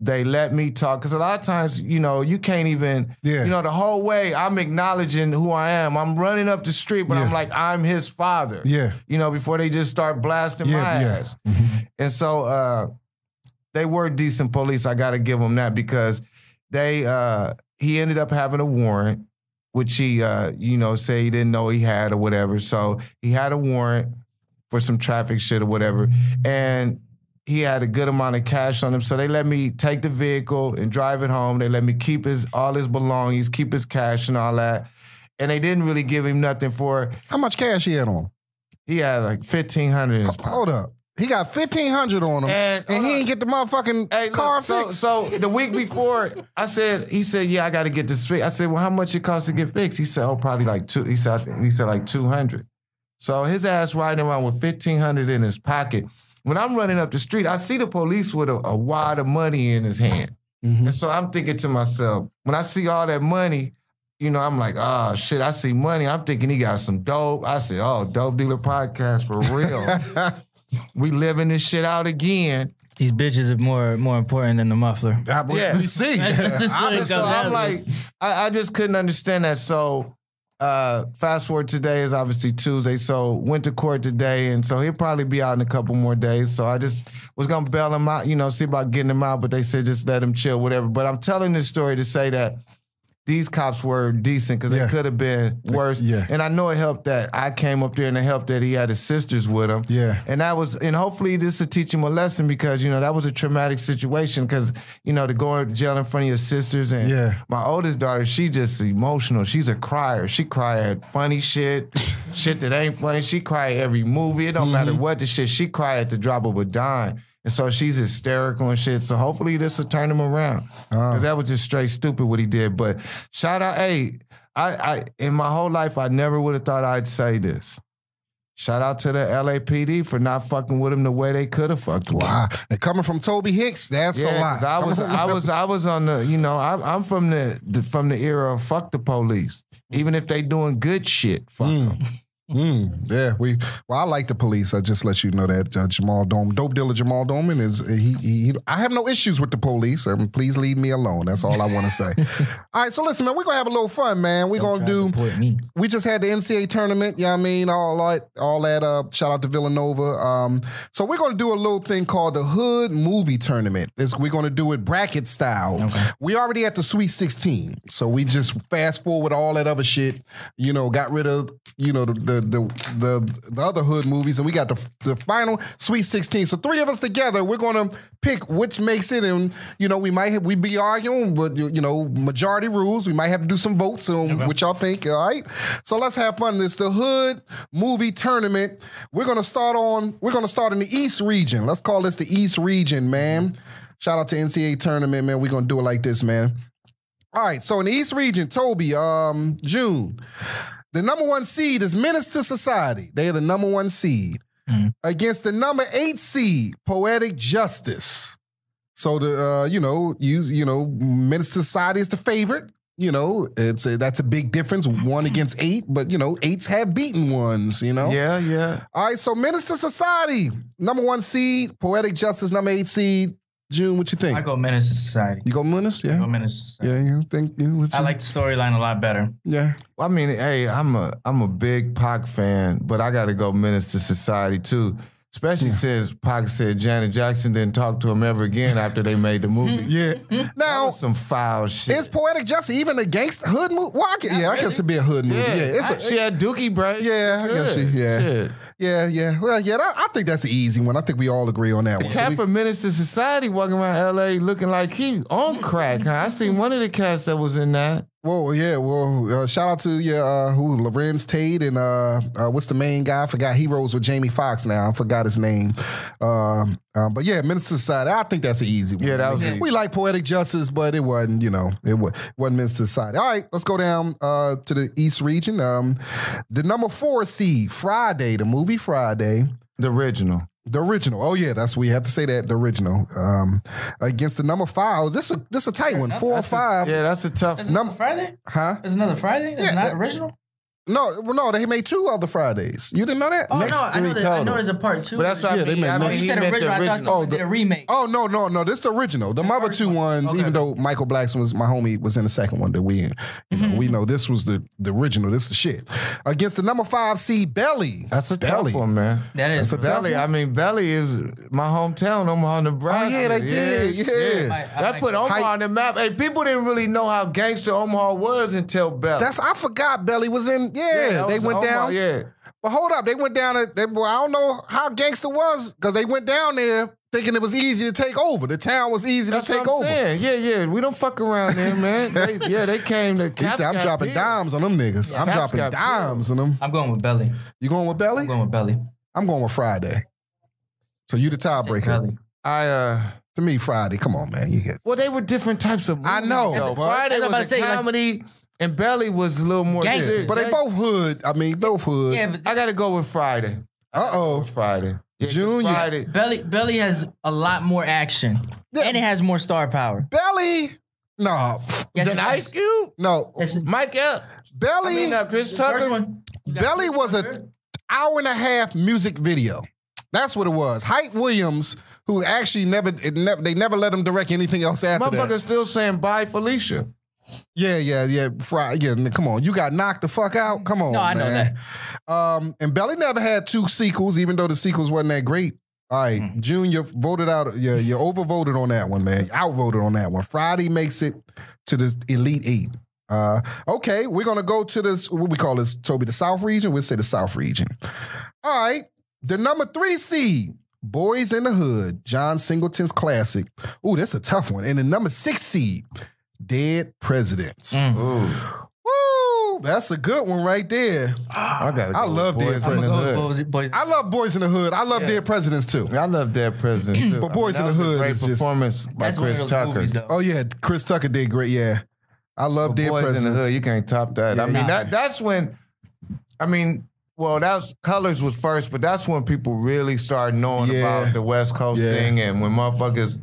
E: they let me talk. Because a lot of times, you can't even, the whole way I'm acknowledging who I am. I'm running up the street, but I'm like, I'm his father.
D: Yeah.
E: Before they just start blasting my ass. And so they were decent police. I got to give them that because he ended up having a warrant, which he, say he didn't know he had or whatever. So he had a warrant for some traffic shit or whatever. And he had a good amount of cash on him, so they let me take the vehicle and drive it home. They let me keep all his belongings, keep his cash and all that. And they didn't really give him nothing for it.
D: How much cash he had on?
E: He had like $1,500 in his pocket.
D: Hold up. He got 1,500 on him, and he ain't get the motherfucking car fixed.
E: So the week before, he said, yeah, I got to get this fixed. I said, well, how much it costs to get fixed? He said, oh, probably like two. He said like 200. So his ass riding around with 1,500 in his pocket. When I'm running up the street, I see the police with a wad of money in his hand. And so I'm thinking to myself, when I see all that money, you know, I'm like, oh, shit, I see money. I'm thinking he got some dope. I said, oh, Dope Dealer Podcast for real. We living this shit out again.
F: These bitches are more important than the muffler.
D: We see.
E: I'm like, I just couldn't understand that. So fast forward, today is obviously Tuesday. So went to court today, and so he'll probably be out in a couple more days. So I just was gonna bail him out, you know, see about getting him out, but they said just let him chill, whatever. But I'm telling this story to say that these cops were decent because they could have been worse. Yeah. And I know it helped that I came up there, and it helped that he had his sisters with him. Yeah. And hopefully this will teach him a lesson because, you know, that was a traumatic situation because, you know, to go to jail in front of your sisters. And my oldest daughter, she just emotional. She's a crier. She cry at funny shit, shit that ain't funny. She cry at every movie. It don't matter what the shit. She cry at the drop of a dime. And so she's hysterical and shit. So hopefully this will turn him around. Because that was just straight stupid what he did. But shout out, hey, I in my whole life, I never would have thought I'd say this. Shout out to the LAPD for not fucking with him the way they could have fucked with him.
D: Wow. And coming from Tobe Hixx, that's a lot.
E: I was on the, you know, I'm from the era of fuck the police. Even if they doing good shit, fuck them.
D: Yeah, I like the police. I just let you know that Jamal Doman, Dope Dealer Jamal Doman is he. I have no issues with the police. Please leave me alone. That's all I want to say. All right, so listen, man, we're gonna have a little fun, man. We're gonna do. We just had the NCAA tournament. You know what I mean? All that. Shout out to Villanova. So we're gonna do a little thing called the Hood Movie Tournament. We're gonna do it bracket style. Okay. We already at the Sweet 16, so we just fast forward all that other shit. You know, got rid of the other hood movies, and we got the final Sweet 16. So three of us together, we're gonna pick which makes it, and you know we be arguing, but you know majority rules. We might have to do some votes on what y'all think. All right, so let's have fun. It's the Hood Movie Tournament. We're gonna start in the East region. Let's call this the East region, man. Shout out to NCAA tournament, man. We're gonna do it like this, man. All right, so in the East region, Toby, June. The number 1 seed is Menace to Society. They are the number 1 seed. Against the number 8 seed, Poetic Justice. So the Menace to Society is the favorite. You know, that's a big difference. 1 against 8, but you know, 8s have beaten ones, you know? Yeah. All right, so Menace to Society, number 1 seed, Poetic Justice, number 8 seed. June, what you think?
F: I go Menace to Society.
D: You go Menace? Yeah.
F: I go Menace to Society.
D: Yeah, you think?
F: I like the storyline a lot better.
D: Yeah.
E: I mean, hey, I'm a big Pac fan, but I got to go Menace to Society too. Especially since Pac said Janet Jackson didn't talk to him ever again after they made the movie.
D: Yeah. Now,
E: some foul shit.
D: Is Poetic Justice even a gangster hood movie? Well, I guess it'd be a hood movie. Yeah.
E: She had Dookie Break.
D: Yeah, I guess Yeah. Well, I think that's an easy one. I think we all agree on that one.
E: Cat for Menace to Society walking around L.A. looking like he on crack, huh? I seen one of the cats that was in that.
D: Whoa, yeah. Well, shout out to Lorenz Tate and what's the main guy? I forgot. He rolls with Jamie Foxx now. I forgot his name. But yeah, Menace to Society. I think that's an easy one.
E: Yeah, that was easy.
D: We like Poetic Justice, but it wasn't. You know, it wasn't Menace to Society. All right, let's go down to the East region. The number 4 seed, Friday, the movie Friday,
E: the original.
D: The original. Oh yeah, we have to say that. The original. Against the number 5. This a tight one. 4 or 5.
E: Yeah, that's a tough.
F: Is another Friday?
D: Huh?
F: Is another Friday? Is not original?
D: No, they made 2 other Fridays. You didn't know that?
F: Oh, I know there's a part 2.
E: But that's what
D: they made.
F: You said original. I thought someone did a remake.
D: Oh, no. This is the original. The other 2 ones, even though Michael Blackson was my homie, was in the second one that we know this was the original. This is the shit. Against the number 5 seed, Belly.
E: That's a tough one, man.
F: That is.
E: That's a Belly. I mean, Belly is my hometown, Omaha, Nebraska.
D: Oh, yeah, they did. Yeah.
E: That put Omaha on the map. Hey, people didn't really know how gangster Omaha was until Belly.
D: I forgot Belly was in. Yeah, they went down.
E: Yeah.
D: But hold up, they went down. I don't know how gangster was because they went down there thinking it was easy to take over. The town was easy to take over.
E: Saying. Yeah. We don't fuck around there, man. They came to.
D: He said, "I'm dropping dimes on them niggas. I'm dropping dimes on them."
F: I'm going with Belly.
D: You going with Belly?
F: I'm going with Belly.
D: I'm going with Friday. So you the tiebreaker.
F: Belly.
D: To me, Friday. Come on, man. You get.
E: Well, they were different types of movies.
D: I know,
E: though.
D: but-
E: Friday
F: That's what I'm about
E: was
F: to
E: a
F: say, like-
E: comedy, and Belly was a little more
F: Gangster.
E: serious.
D: But they both hood. I mean, both hood.
F: Yeah, but
E: I got to go with Friday.
D: Uh-oh.
E: Friday. Yeah, 'cause
D: Junior.
E: Friday.
F: Belly has a lot more action,
D: Yeah.
F: and it has more star power.
D: Belly. No.
F: Yes,
E: Then
F: it
E: Ice
F: does.
E: Cube?
D: No.
F: Yes, it-
E: Mike Epps.
D: Belly.
E: Chris
F: First
E: Tucker.
F: one, you got
D: Belly
F: Chris
D: was a
F: Tucker.
D: hour and a half music video. That's what it was. Hype Williams, who actually they never let him direct anything else after that.
E: Motherfucker still saying bye, Felicia.
D: Yeah. Come on, you got knocked the fuck out. Come on,
F: No, I know
D: man. And Belly never had 2 sequels, even though the sequels wasn't that great. All right, June, you voted out. You overvoted on that one, man. You outvoted on that one. Friday makes it to the Elite 8. Okay, we're gonna go to this. What we call this, Toby, the South region. We'll say the South region. All right, the number 3 seed, Boys in the Hood, John Singleton's classic. Ooh, that's a tough one. And the number 6 seed, Dead Presidents. Woo, that's a good one right there.
E: I gotta go
D: I love
E: with
D: Dead
E: Boys in the
F: What
E: Hood.
F: was it, boys?
D: I love Boys in the Hood. I love Dead Presidents too.
E: I love Dead Presidents too.
D: But Boys in the
E: that was a
D: Hood
E: great
D: is just-
E: performance by
F: That's one
E: Chris
F: of those
E: Tucker.
F: movies, though.
D: Oh yeah, Chris Tucker did great. Yeah, I love Dead
E: Boys
D: Presidents.
E: in the Hood, you can't top that.
D: Yeah,
E: I mean,
D: nah.
E: that's when, Colors was first, but that's when people really started knowing
D: Yeah.
E: about the West Coast
D: Yeah.
E: thing, and when motherfuckers,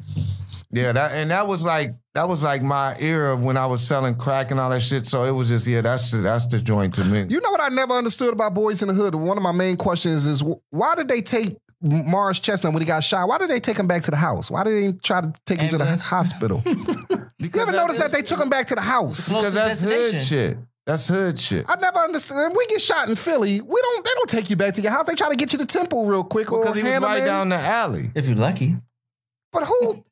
E: that was like my era of when I was selling crack and all that shit. So it was just that's the joint to me.
D: You know what I never understood about Boys in the Hood? One of my main questions is why did they take Morris Chestnut when he got shot? Why did they take him back to the house? Why did they try to take him to the
F: Ambulance.
D: hospital? You ever notice that they took him back to the house?
E: Because that's hood
F: destination.
E: shit. That's hood shit.
D: I never understood. When we get shot in Philly, they don't take you back to your house. They try to get you to Temple real quick or
E: Because he was
D: hand 'em
E: right
D: in.
E: down the alley.
F: If you're lucky.
D: But who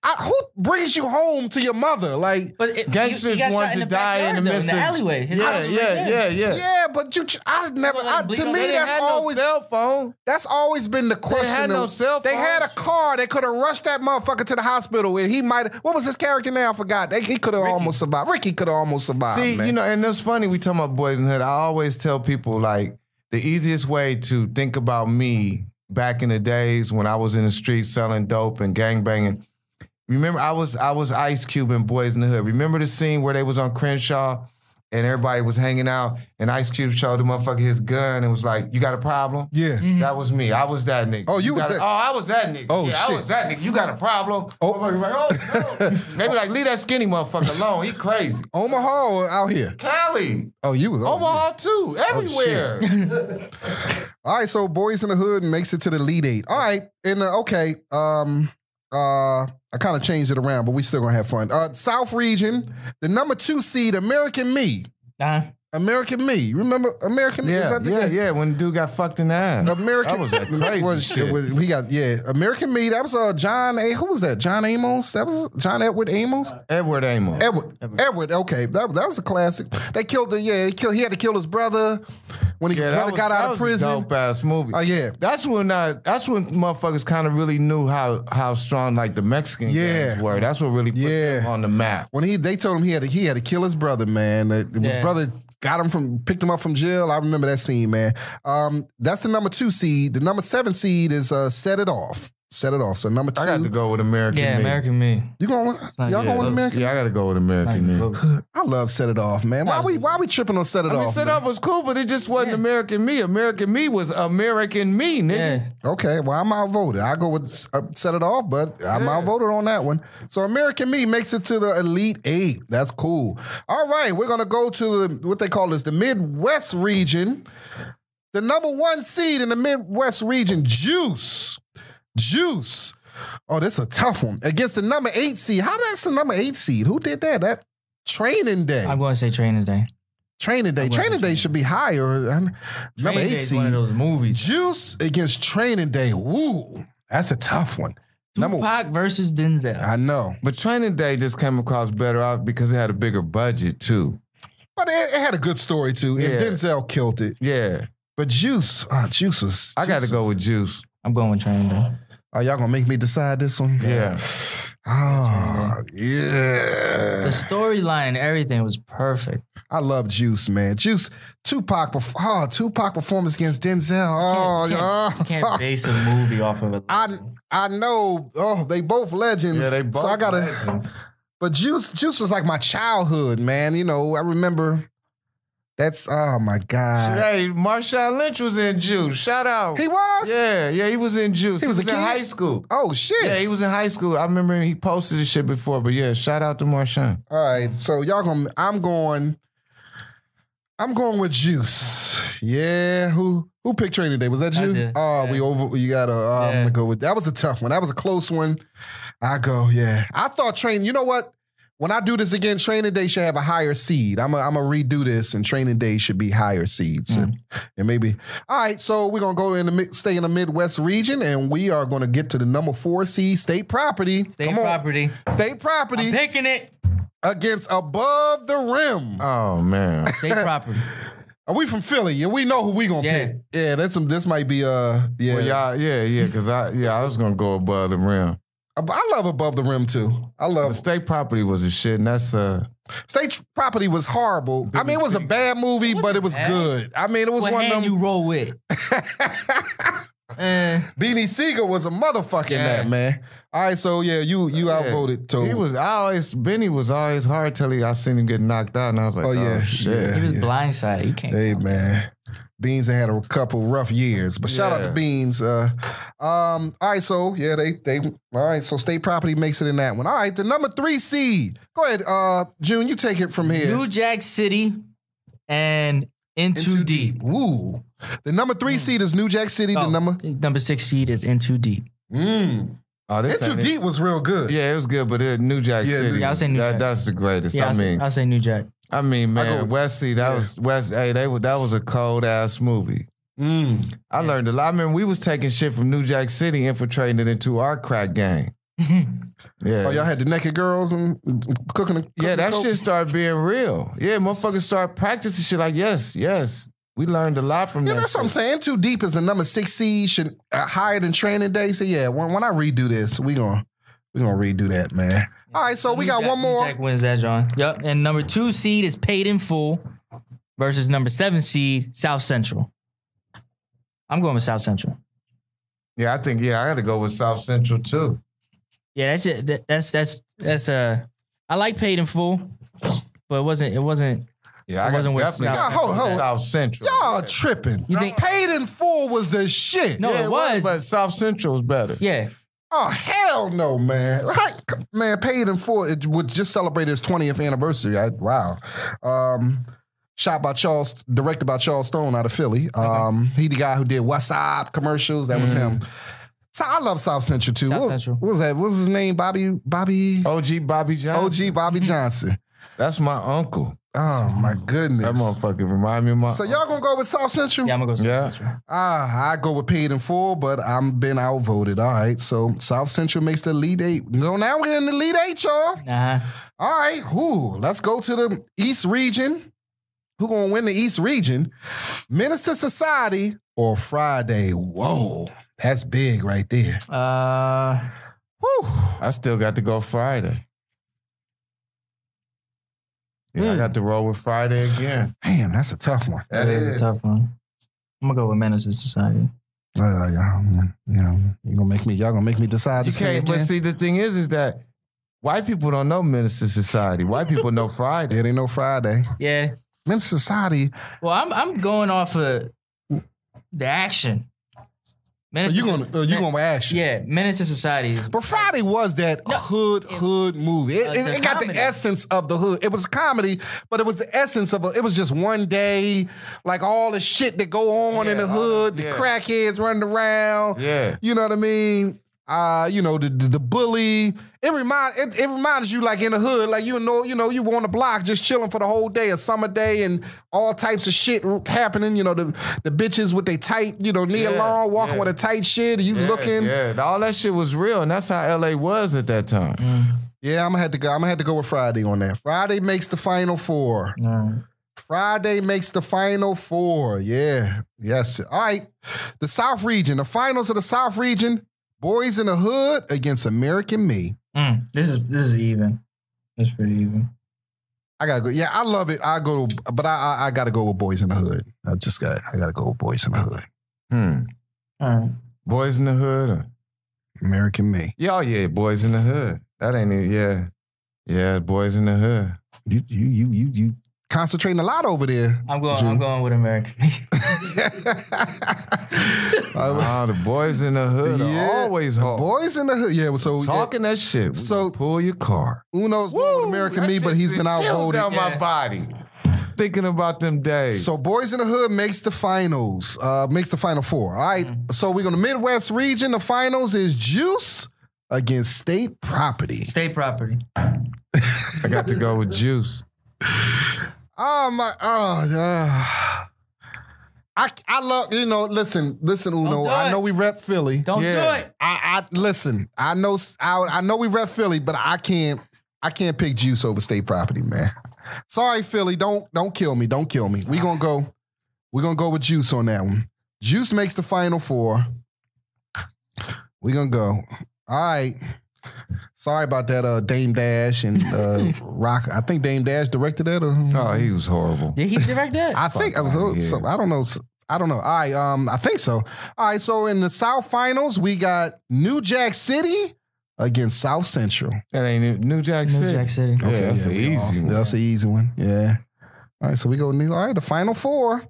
D: brings you home to your mother? Like,
F: But it,
E: Gangsters
F: he got
E: want
F: shot
E: to
F: the
E: die in the
F: backyard, though,
E: midst
F: in the
E: of-
F: alleyway. His house was right there.
D: yeah, but I never.
F: Well, like,
D: To
F: bleed on-
D: me,
E: They didn't
D: that's
E: have no
D: always
E: cell phone.
D: that's always been the question.
E: had no
D: of-
E: cell
D: They had a
E: phones.
D: car that could have rushed that motherfucker to the hospital, and he might. What was his character now? I forgot. He could have almost survived. Ricky could have almost survived.
E: See,
D: man.
E: and it's funny we talking about Boys in the Hood. I always tell people like the easiest way to think about me back in the days when I was in the streets selling dope and gangbanging. Remember, I was Ice Cube in Boys in the Hood. Remember the scene where they was on Crenshaw and everybody was hanging out and Ice Cube showed the motherfucker his gun and was like, "You got a problem?"
D: Yeah.
E: That was me. I was that nigga.
D: Oh, you was
E: got
D: that-
E: I was that nigga.
D: Oh,
E: yeah,
D: shit.
E: I was that nigga. You got a problem?
D: Oh.
E: Motherfucker's like, "Oh, no." They be like, "Leave that skinny motherfucker alone. He crazy."
D: Omaha or out here?
E: Cali.
D: Oh, you was
E: Omaha too. Everywhere.
D: All right, so Boys in the Hood makes it to the lead 8. All right, and I kind of changed it around, but we still gonna have fun. South region, the number 2 seed, American Me. American Me. Remember American Me? Is that the guy?
E: When the dude got fucked in the ass.
D: American
E: That was that crazy shit.
D: We got American Me. That was John A. Who was that? John Amos. That was John Edward Amos.
E: Edward Amos.
D: Edward. Okay, that was a classic. They killed the. Yeah, he had to kill his brother when his brother got out of prison.
E: Dope ass movie.
D: Oh yeah.
E: That's when motherfuckers kind of really knew how strong like the Mexican gangs were. That's what really put them on the map.
D: When they told him he had to kill his brother, man. His brother picked him up from jail. I remember that scene, man. That's the number 2 seed. The number 7 seed is Set It Off. Set It Off. So number 2.
E: I got to go with American Me.
F: American Me.
D: Y'all going with American?
E: Yeah, I got to go with American Me.
D: I love Set It Off, man. Why we tripping on Set It Off?
E: Set It
D: man?
E: Off was cool, but it just wasn't American Me. American Me was American Me, nigga.
F: Yeah.
D: Okay, well, I'm outvoted. I go with Set It Off, but I'm outvoted on that one. So American Me makes it to the Elite 8. That's cool. All right, we're going to go to what they call the Midwest region. The number 1 seed in the Midwest region, Juice. Oh, that's a tough one. Against the number 8 seed. How that's the number 8 seed? Who did that? That Training Day.
F: I'm going to say Training Day.
D: Training Day. Training Day should be higher. Number
F: Training
D: 8
F: Day is
D: seed.
F: one of those movies.
D: Juice against Training Day. Woo. That's a tough one.
F: Tupac versus Denzel.
D: I know.
E: But Training Day just came across better out because it had a bigger budget too.
D: But it had a good story too. And
E: Yeah.
D: Denzel killed it.
E: Yeah.
D: But Juice was.
E: I got to go with Juice.
F: I'm going with Training Day.
D: Are y'all gonna make me decide this one?
E: Yeah.
D: Oh, yeah.
F: The storyline and everything was perfect.
D: I love Juice, man. Juice, Tupac performance against Denzel. Oh,
F: You can't base a movie off of it.
D: I know. Oh, they both legends.
E: Yeah, they both
D: So I gotta.
E: legends.
D: But Juice was like my childhood, man. You know, I remember. That's oh my God.
E: Hey, Marshawn Lynch was in Juice. Shout out.
D: He was?
E: Yeah, he was in Juice.
D: He was a
E: in
D: kid?
E: high school.
D: Oh shit.
E: Yeah, he was in high school. I remember he posted this shit before, but yeah, shout out to Marshawn.
D: All right, so y'all gonna I'm going with Juice. Yeah, who picked Training Day? Was that you?
F: did.
D: Oh,
F: Yeah.
D: you gotta I'm gonna go with that was a tough one. That was a close one. I go, yeah. I thought Training, you know what? When I do this again, Training Day should have a higher seed. I'm gonna redo this, and Training Day should be higher seeds. And maybe. All right, so we're gonna go stay in the Midwest region, and we are gonna get to the number 4 seed, State Property.
F: State
D: Come on.
F: Property.
D: State Property
F: I'm picking it.
D: against Above the Rim.
E: Oh man.
F: State Property.
D: Are we from Philly? Yeah, we know who we gonna
F: Yeah.
D: pick. Yeah, this might be yeah.
E: Well, y'all, because I was gonna go Above the Rim.
D: I love Above the Rim too. I
E: The
D: love
E: State Property was a shit, and that's
D: State Property was horrible. I mean, it was a bad movie, but it was
F: bad.
D: good. I mean, it was
F: What
D: one of
F: hand
D: them.
F: you roll with?
D: Beanie Siegel was a motherfucker in
F: Yeah.
D: that, man. All right, so yeah, you outvoted Tobe.
E: Benny was always hard till I seen him get knocked out, and I was like,
D: Oh, yeah.
E: shit.
F: He was
D: Yeah.
F: blindsided. You can't.
D: Hey man, Beans had a couple rough years, but shout out to
E: Yeah.
D: Beans. All right, so yeah, they all right. So State Property makes it in that one. All right, the number 3 seed. Go ahead, June. You take it from here.
F: New Jack City and Into Deep.
D: Ooh, the number 3 seed is New Jack City. The
F: number 6 seed is Into Deep.
E: Oh, this
D: Into
E: ain't
D: Deep was real good.
E: Yeah, it was good, but New Jack
D: Yeah,
E: City.
F: Yeah, I would say New Jack.
E: That's the greatest.
F: Yeah,
E: I
F: I'll say New Jack.
E: mean, man,
D: go-
E: Wesley, that was West. Hey, that was a cold ass movie. I learned a lot. I remember we was taking shit from New Jack City, infiltrating it into our crack gang. Yeah.
D: Oh, y'all had the naked girls and cooking.
E: Yeah, that
D: coke?
E: shit started being real. Yeah, motherfuckers started practicing shit like, yes. We learned a lot from
D: Yeah,
E: that.
D: that's what I'm
E: shit.
D: saying. Too Deep is the number 6 seed, should higher than Training Day. So yeah, when I redo this, we gonna redo that, man. All right, so we got one more.
F: New Jack wins that, John. Yep. And number 2 seed is Paid in Full versus number 7 seed South Central. I'm going with South Central.
E: Yeah, I think, I got to go with South Central too.
F: Yeah, that's it. That's I like Paid in Full, but it wasn't.
E: Yeah, I
F: It
E: got
F: wasn't with
E: definitely
F: South
E: got
D: Central. Hold on.
E: South Central.
D: Y'all tripping.
F: You think-
D: Paid in Full was the shit.
F: No, it was.
E: But South Central is better.
F: Yeah.
D: Oh, hell no, man. Man, Paid in Full, it would just celebrate its 20th anniversary. Wow. Directed by Charles Stone out of Philly. He the guy who did What's Up commercials. That was him. So I love South Central too.
F: South
D: What
F: Central.
D: was that? What was his name? Bobby?
E: OG Bobby Johnson.
D: OG Bobby Johnson.
E: That's my uncle.
D: Oh my goodness.
E: That motherfucker remind me of my
D: So y'all gonna go with South Central?
F: Yeah, I'm gonna go
E: Yeah.
F: South Central.
D: I go with Paid in Full, but I'm been outvoted. All right, so South Central makes the Elite 8. No, now we're in the Elite 8, y'all. All right, let's go to the East region. Who gonna win the East region? Minister Society or Friday? Whoa, that's big right there. Whew.
E: I still got to go Friday. Yeah, I got to roll with Friday again.
D: Damn, that's a tough one.
E: That
F: It's
E: is.
F: a tough one. I'm gonna go with Menace to Society.
D: Yeah, y'all gonna make me decide
E: You
D: this thing
E: can't, but
D: again?
E: see, the thing is that white people don't know Minister Society. White people know Friday.
D: Yeah, they know Friday.
F: Yeah.
D: Minister Society.
F: Well, I'm going off of the action.
D: So
F: Menace
D: you
F: to-
D: gonna with action?
F: Yeah, Menace to Society.
D: But Friday was that hood movie.
F: It's a
D: It got the
F: comedy.
D: essence of the hood. It was a comedy, but it was the essence of it was just one day, like all the shit that go on in the hood, the crackheads running around.
E: Yeah.
D: You know what I mean? The bully. It reminds you like in the hood, like you on the block just chilling for the whole day, a summer day, and all types of shit happening. You know, the bitches with they tight, knee long, walking with a tight shit, and you looking.
E: Yeah, all that shit was real, and that's how LA was at that time.
D: Yeah, I'm gonna have to go with Friday on that. Friday makes the final 4. Friday makes the final 4. Yeah. Yes. All right. The South region. The finals of the South region. Boys in the Hood against American Me.
F: This is even. It's pretty even.
D: I gotta go. Yeah, I love it. I gotta go with Boys in the Hood. I gotta go with Boys in the Hood.
F: All right.
E: Boys in the Hood. Or?
D: American Me.
E: Yeah, Boys in the Hood. That ain't it. Yeah, Boys in the Hood.
D: You concentrating a lot over there.
F: I'm going with American Me.
E: The Boys in the Hood are always hard.
D: Boys in the Hood. Yeah, so
E: talking that shit.
D: So
E: pull your car.
D: Uno's going with American Me, but he's been outvoted.
E: Down my body. Thinking about them days.
D: So Boys in the Hood makes the finals. Makes the final four. All right. So we're going to Midwest region. The finals is Juice against State Property.
F: State Property.
E: I got to go with Juice.
D: I love, listen, Uno. I know we rep Philly.
F: Don't do it.
D: Listen, I know we rep Philly, but I can't pick Juice over State Property, man. Sorry, Philly. Don't kill me. Don't kill me. We're gonna go with Juice on that one. Juice makes the final four. We're gonna go. All right. Sorry about that, Dame Dash and Rock. I think Dame Dash directed that.
E: Oh, he was horrible.
F: Did he direct that?
D: I think I don't know. I don't know. All right, I think so. All right, so in the South Finals, we got New Jack City against South Central.
E: That ain't it. New Jack City.
F: New Jack City.
E: Okay, that's an easy one.
D: That's an easy one. Yeah. All right, so we go. All right, the Final Four.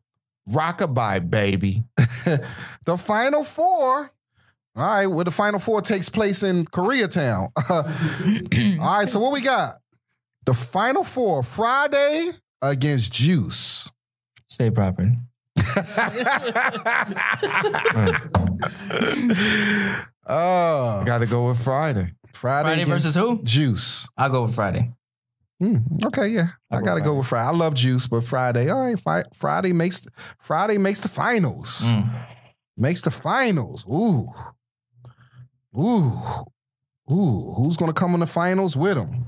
E: Rockabye, baby.
D: The Final Four. All right, where the Final Four takes place in Koreatown. All right, so what we got? The Final Four, Friday against Juice.
F: State Property.
E: Got to go with Friday.
F: Friday versus who?
D: Juice.
F: I'll go with Friday.
D: Okay, yeah. I got to go with Friday. I love Juice, but Friday. All right, Friday makes the finals. Makes the finals. Ooh, who's going to come in the finals with him?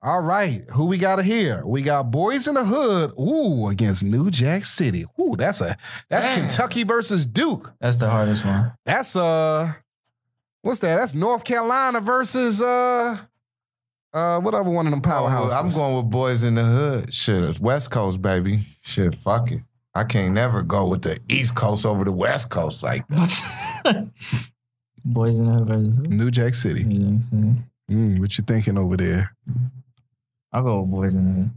D: All right, who we got here? We got Boys in the Hood, against New Jack City. That's Kentucky versus Duke.
F: That's the hardest one.
D: That's, what's that? That's North Carolina versus, whatever one of them powerhouses.
E: I'm going with Boys in the Hood. Shit, it's West Coast, baby. Shit, fuck it. I can't never go with the East Coast over the West Coast like that.
F: Boys in the Hood versus who?
D: New Jack City. What you thinking over there?
F: I'll go with Boys in the Hood.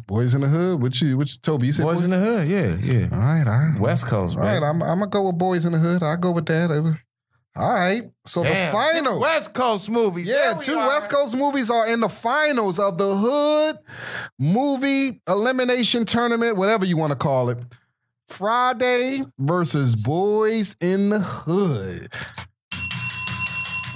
D: Boys in the Hood? What you Toby? You said
E: Boys in the Hood, yeah.
D: All right.
E: West Coast,
D: all right. I'm gonna go with Boys in the Hood. I'll go with that. All right. So the final
E: West Coast movies.
D: Yeah, two West Coast movies are in the finals of the Hood Movie Elimination Tournament, whatever you want to call it. Friday versus Boys in the Hood.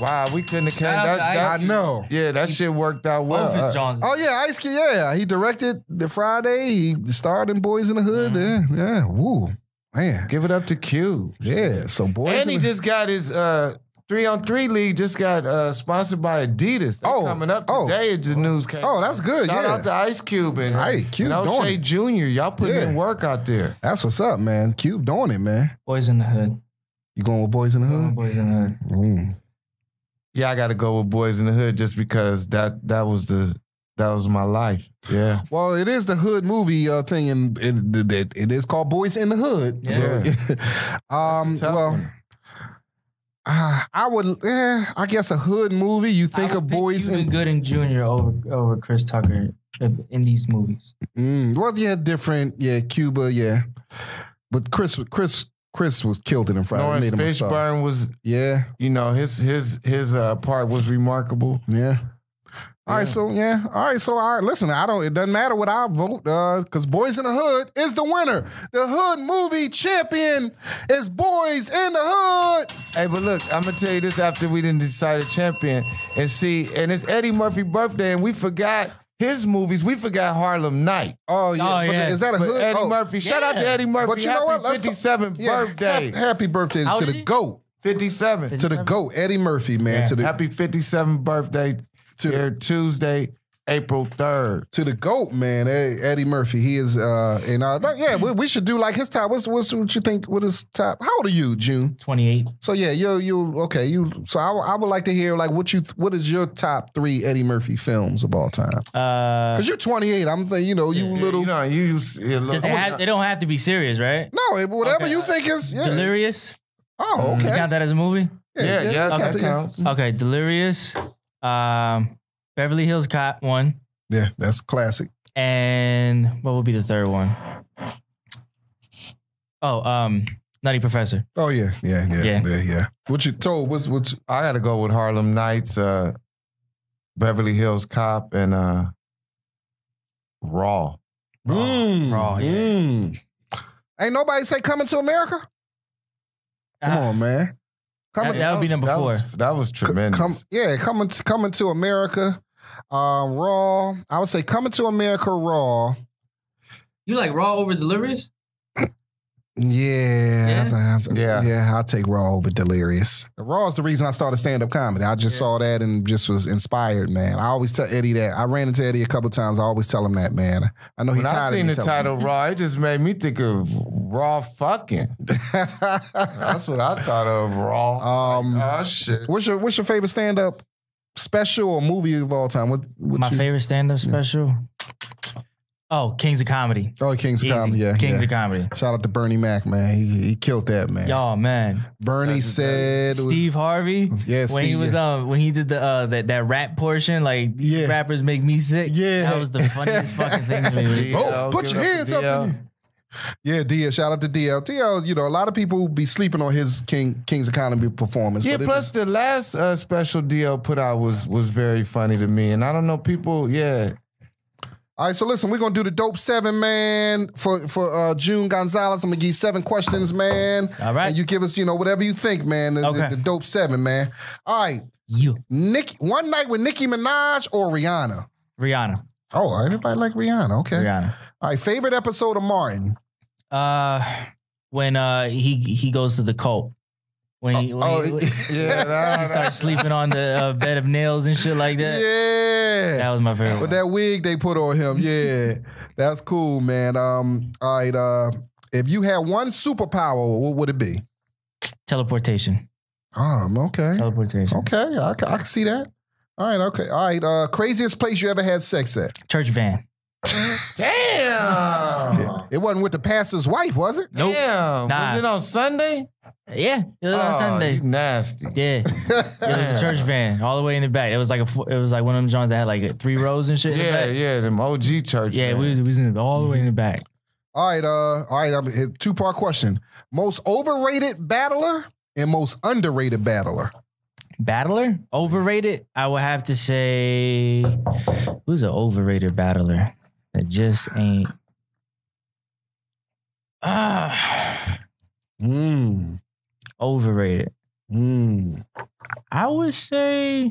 E: Wow, we couldn't have came.
D: I know.
E: Yeah, that shit worked out well.
F: Both is Johnson.
D: Oh yeah, Ice Cube. Yeah, he directed the Friday. He starred in Boys in the Hood. Yeah. Woo, man.
E: Give it up to Q.
D: Yeah. So Boys.
E: And he just got his 3-on-3 league. Just got sponsored by Adidas. They're coming up today. The news came.
D: Oh, that's good.
E: Shout out to Ice Cube and
D: Cube
E: O'Shea Jr. Y'all putting in work out there.
D: That's what's up, man. Cube doing it, man.
F: Boys in the Hood.
D: You going with Boys in the Hood?
F: Boys in the Hood.
E: Yeah, I got to go with Boys in the Hood just because that was my life. Yeah.
D: Well, it is the Hood movie thing, and it is called Boys in the Hood.
E: Yeah.
D: So, I guess a Hood movie. You think of Boys
F: in Good and Junior over Chris Tucker in these movies.
D: Well, yeah, different. Yeah, Cuba. Yeah, but Chris was killed in Friday.
E: Lawrence Fishburne was, his part was remarkable.
D: Yeah. All right, so listen, it doesn't matter what I vote, because Boys in the Hood is the winner. The Hood movie champion is Boys in the Hood.
E: Hey, but look, I'm gonna tell you this after we didn't decide a champion. And it's Eddie Murphy's birthday, and we forgot his movies. We forgot Harlem Night.
D: Oh yeah. Is that a Hood?
E: Eddie Murphy. Shout out to Eddie Murphy.
D: But you know what?
E: 57th birthday.
D: Happy birthday to the GOAT.
E: 57.
D: To the GOAT, Eddie Murphy, man.
E: Happy 57th birthday to Tuesday. April 3rd.
D: To the GOAT, man, Eddie Murphy. He is, we should do like his top. What you think? What is top? How old are you, June?
F: 28.
D: So yeah, So I would like to hear like what is your top 3 Eddie Murphy films of all time? Because you're 28. I'm thinking, little.
F: They don't have to be serious, right?
D: No, whatever you think is
F: Delirious.
D: Oh, okay.
F: You count that as a movie?
E: Yeah, that counts.
F: Okay, Delirious. Beverly Hills Cop 1.
D: Yeah, that's classic.
F: And what would be the third one? Oh, Nutty Professor.
D: Oh yeah. What you told? What's
E: I got to go with Harlem Nights, Beverly Hills Cop, and Raw.
F: Raw, yeah.
D: Ain't nobody say Coming to America? Come on, man.
F: That would be number 4.
E: That was tremendous.
D: Coming to America. Raw. I would say Coming to America, Raw.
F: You like Raw over Delirious?
D: Yeah, I'll take Raw over Delirious. Raw is the reason I started stand-up comedy. I just saw that and just was inspired, man. I always tell Eddie that. I ran into Eddie a couple times. I always tell him that, man. I know he's tired of me.
E: When I seen the title Raw, it just made me think of raw fucking. That's what I thought of, Raw. Oh shit.
D: What's your favorite stand-up special or movie of all time?
F: My favorite stand-up special? Oh, Kings of Comedy.
D: Oh, Kings of Comedy, yeah.
F: Kings of Comedy.
D: Shout out to Bernie Mac, man. He killed that, man.
F: Y'all, man.
D: Bernie said
F: Steve Harvey.
D: Yeah,
F: when he was when he did the that rap portion, like rappers make me sick. Yeah, that was the funniest fucking thing to me.
D: Oh, put your hands up. Yeah, DL. Shout out to DL. DL, a lot of people be sleeping on his Kings of Comedy performance.
E: Yeah, plus the last special DL put out was very funny to me, and I don't know people. Yeah.
D: All right, so listen, we're going to do the Dope 7, man, for June Gonzalez. I'm going to give you 7 questions, man.
F: All right.
D: And you give us, whatever you think, man, the Dope 7, man. All right. One Night with Nicki Minaj or Rihanna?
F: Rihanna.
D: Oh, everybody like Rihanna. Okay.
F: Rihanna.
D: All right, favorite episode of Martin?
F: When he goes to the cult. When he starts sleeping on the bed of nails and shit like that.
D: Yeah.
F: That was my favorite.
D: With that wig they put on him. Yeah. That's cool, man. All right. If you had one superpower, what would it be?
F: Teleportation.
D: Okay.
F: Teleportation.
D: Okay. I can see that. All right. Okay. All right. Craziest place you ever had sex at?
F: Church van.
E: Damn.
D: It wasn't with the pastor's wife, was it?
F: Nope.
E: Damn.
F: Nah.
E: Was it on Sunday?
F: Yeah, it was on Sunday.
E: You nasty.
F: Yeah, it was a church van all the way in the back. It was like one of them joints that had like 3 rows and shit. in the back.
E: Them OG church.
F: Yeah,
E: vans.
F: we was all the way in the back.
D: All right. I'm 2-part question: most overrated battler and most underrated battler.
F: Battler? Overrated? I would have to say, who's an overrated battler that just ain't. Overrated. I would say.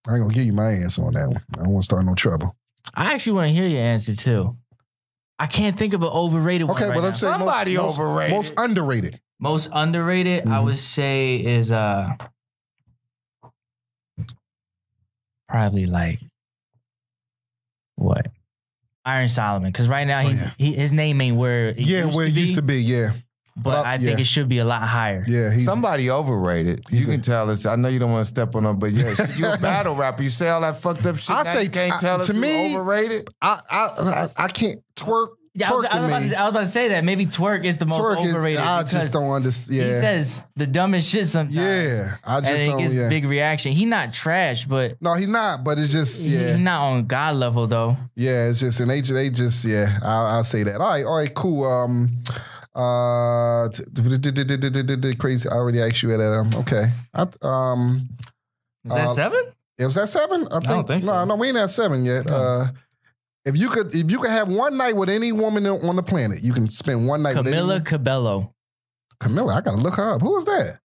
D: I ain't gonna give you my answer on that one. I don't want to start no trouble.
F: I actually want to hear your answer too. I can't think of an overrated one.
D: Okay,
F: right
D: well,
F: now.
D: I'm saying
E: Somebody overrated.
D: Most underrated.
F: Most underrated, I would say, is probably like what? Iron Solomon. Because right now his name ain't where it used to be.
D: Yeah.
F: But I think it should be a lot higher.
D: Yeah,
E: somebody overrated. You can tell us. I know you don't want to step on them, but yeah, you a battle rapper. You say all that fucked up shit.
D: I say
E: you can't tell us
D: to me,
E: overrated.
D: I can't twerk.
F: Yeah, I was about to say that. Maybe twerk is the most overrated.
D: I just don't understand. Yeah.
F: He says the dumbest shit sometimes.
D: Yeah, I just
F: and
D: don't.
F: it gets big reaction. He not trash, but
D: no, he's not. But it's just
F: he's not on God level though.
D: Yeah, it's just and they just I'll say that. All right, cool. Crazy. I already asked you that. Okay.
F: Is that 7?
D: It was that 7? I
F: don't think so.
D: No, we ain't at 7 yet. No. If you could have one night with any woman on the planet, you can spend one night with
F: Camila Cabello.
D: Camila, I gotta look her up. Who is that?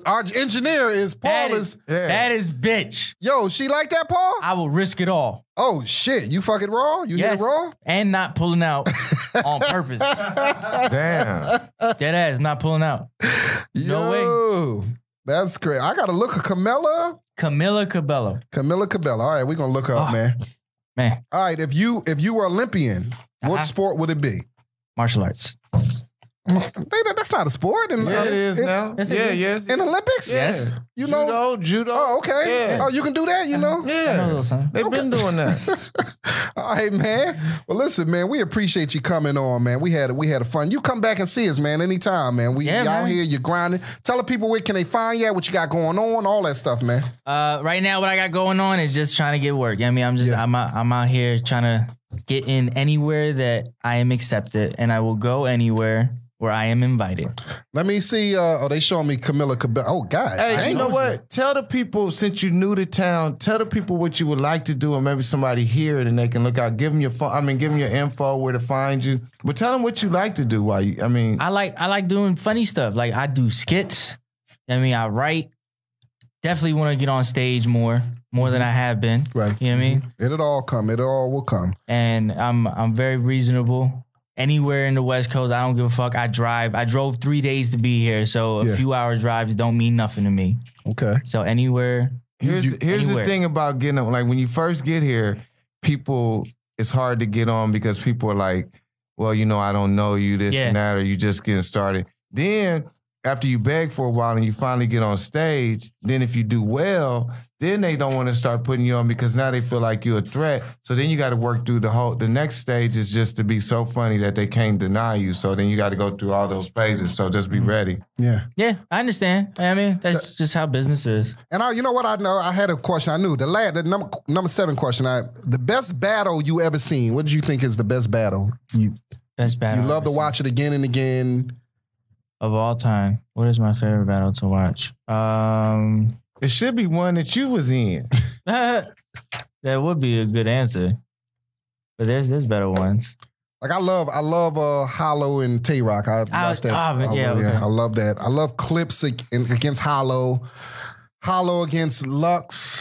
D: Our engineer is Paul.
F: That is bitch.
D: Yo, she like that, Paul?
F: I will risk it all.
D: Oh shit, you fucking raw? You hit it raw?
F: And not pulling out on purpose.
E: Damn.
F: Dead ass not pulling out. No way.
D: That's great. I got to look at Camila
F: Cabello.
D: All right, we're going to look her up, man.
F: Man,
D: All right, if you were Olympian, what sport would it be?
F: martial arts.
D: That's not a sport.
E: Yeah, it is now.
F: Yes, it
E: Yeah,
F: is.
E: yes.
D: In Olympics?
F: Yes.
D: You know?
E: Judo.
D: Oh, okay.
E: Yeah.
D: Oh, you can do that, you know?
F: I know,
E: Yeah.
F: little son.
E: They've been doing that.
D: All right, man. Well, listen, man, we appreciate you coming on, man. We had a fun. You come back and see us, man, anytime, man. We
F: Yeah,
D: out
F: man.
D: here, you're grinding. Tell the people where can they find you at, what you got going on, all that stuff, man.
F: Right now, what I got going on is just trying to get work. I mean, I'm out here trying to get in anywhere that I am accepted, and I will go anywhere where I am invited.
D: Let me see. They showing me Camila Cabello. Oh, God.
E: Hey, you know what? Tell the people, since you're new to town, tell the people what you would like to do, and maybe somebody hear it and they can look out. Give them your phone. Give them your info where to find you. But tell them what you like to do.
F: I like doing funny stuff. Like I do skits. I write. Definitely want to get on stage more than I have been.
D: Right.
F: You know what I mean?
D: It'll all come. It all will come.
F: And I'm very reasonable. Anywhere in the West Coast, I don't give a fuck. I drive. I drove 3 days to be here, so a few hours drives don't mean nothing to me.
D: Okay.
F: So anywhere.
E: Here's the thing about getting on. Like when you first get here, it's hard to get on because people are like, well, I don't know you, this and that, or you just getting started. Then after you beg for a while and you finally get on stage, then if you do well, then they don't want to start putting you on because now they feel like you're a threat. So then you got to work through the next stage is just to be so funny that they can't deny you. So then you got to go through all those phases. So just be ready.
D: Yeah.
F: Yeah, I understand. That's just how business is.
D: And you know what I know? I had a question. I knew the number 7 question. The best battle you ever seen. What did you think is the best battle?
F: Best battle.
D: You love to watch it again and again.
F: Of all time, what is my favorite battle to watch?
E: It should be one that you was in.
F: That would be a good answer. But there's better ones.
D: Like I love Hollow and Tay Rock. I watched that. I love that. I love clips against Hollow. Hollow against Lux.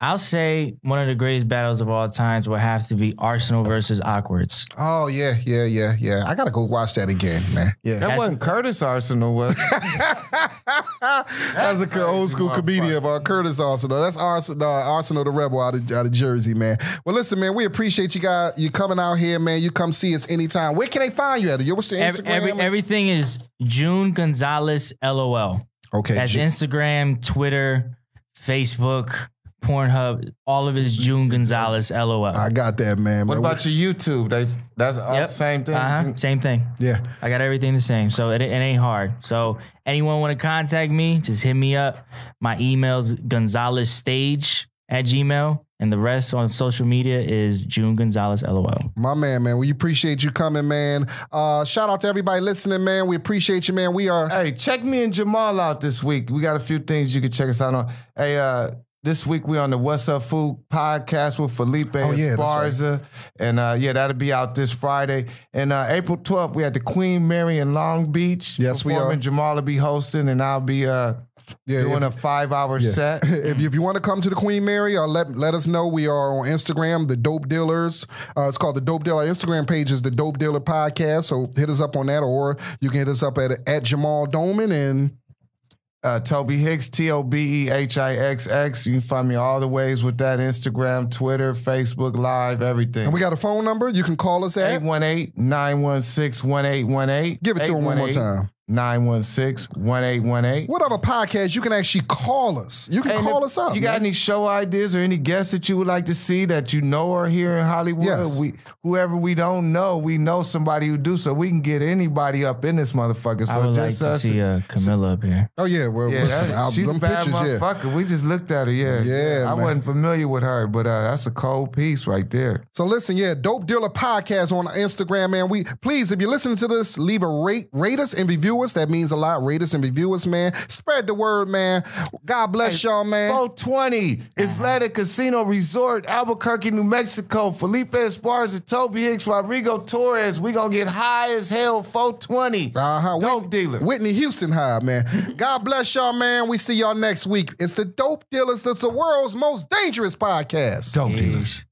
F: I'll say one of the greatest battles of all times will have to be Arsenal versus Awkwards.
D: Oh, yeah. I got to go watch that again, man. Yeah.
E: That wasn't Curtis Arsenal, was it?
D: That's an old school comedian of Curtis Arsenal. That's Arsenal the Rebel out of Jersey, man. Well, listen, man, we appreciate you coming out here, man. You come see us anytime. Where can they find you at? What's the Instagram?
F: Everything is June Gonzalez LOL. Okay. That's Instagram, Twitter, Facebook, Pornhub, all of it is June Gonzalez, LOL.
D: I got that, man.
E: What about your YouTube? That's the same thing?
F: Same thing.
D: Yeah.
F: I got everything the same, so it ain't hard. So anyone want to contact me, just hit me up. My email's gonzalezstage@gmail.com, and the rest on social media is June Gonzalez, LOL.
D: My man, we appreciate you coming, man. Shout out to everybody listening, man. We appreciate you, man.
E: Hey, check me and Jamal out this week. We got a few things you can check us out on. Hey, this week we on the What's Up Food podcast with Felipe Esparza. Right. And that'll be out this Friday. And April 12th, we at the Queen Mary in Long Beach.
D: Yes, we are.
E: Jamal will be hosting, and I'll be doing a 5-hour set.
D: If you want to come to the Queen Mary, let us know. We are on Instagram, The Dope Dealers. It's called The Dope Dealer. Our Instagram page is The Dope Dealer Podcast. So hit us up on that, or you can hit us up at Jamal Doman and
E: Tobe Hixx, TOBEHIXX. You can find me all the ways with that: Instagram, Twitter, Facebook Live, everything.
D: And we got a phone number. You can call us at
E: 818-916-1818.
D: Give it to them one more time.
E: 916-1818.
D: Whatever podcast, you can actually call us. You can call us up.
E: You got any show ideas or any guests that you would like to see that you know are here in Hollywood?
D: Yes.
E: Whoever we don't know, we know somebody who do, so we can get anybody up in this motherfucker. So
F: I would like to see Camilla up here.
D: Oh yeah, well,
E: she's a bad motherfucker. We just looked at her. I wasn't familiar with her, but that's a cold piece right there.
D: So listen, Dope Dealer Podcast on Instagram, man. Please, if you're listening to this, leave a rate us and review us. That means a lot. Rate us and review us, man. Spread the word, man. God bless y'all, man.
E: 420 Isleta Casino Resort, Albuquerque, New Mexico. Felipe Esparza, Tobe Hixx, Rodrigo Torres. We gonna get high as hell. 420. Dope Dealer.
D: Whitney Houston high, man. God bless y'all, man. We see y'all next week. It's the Dope Dealers. That's the world's most dangerous podcast.
E: Dope Dealers.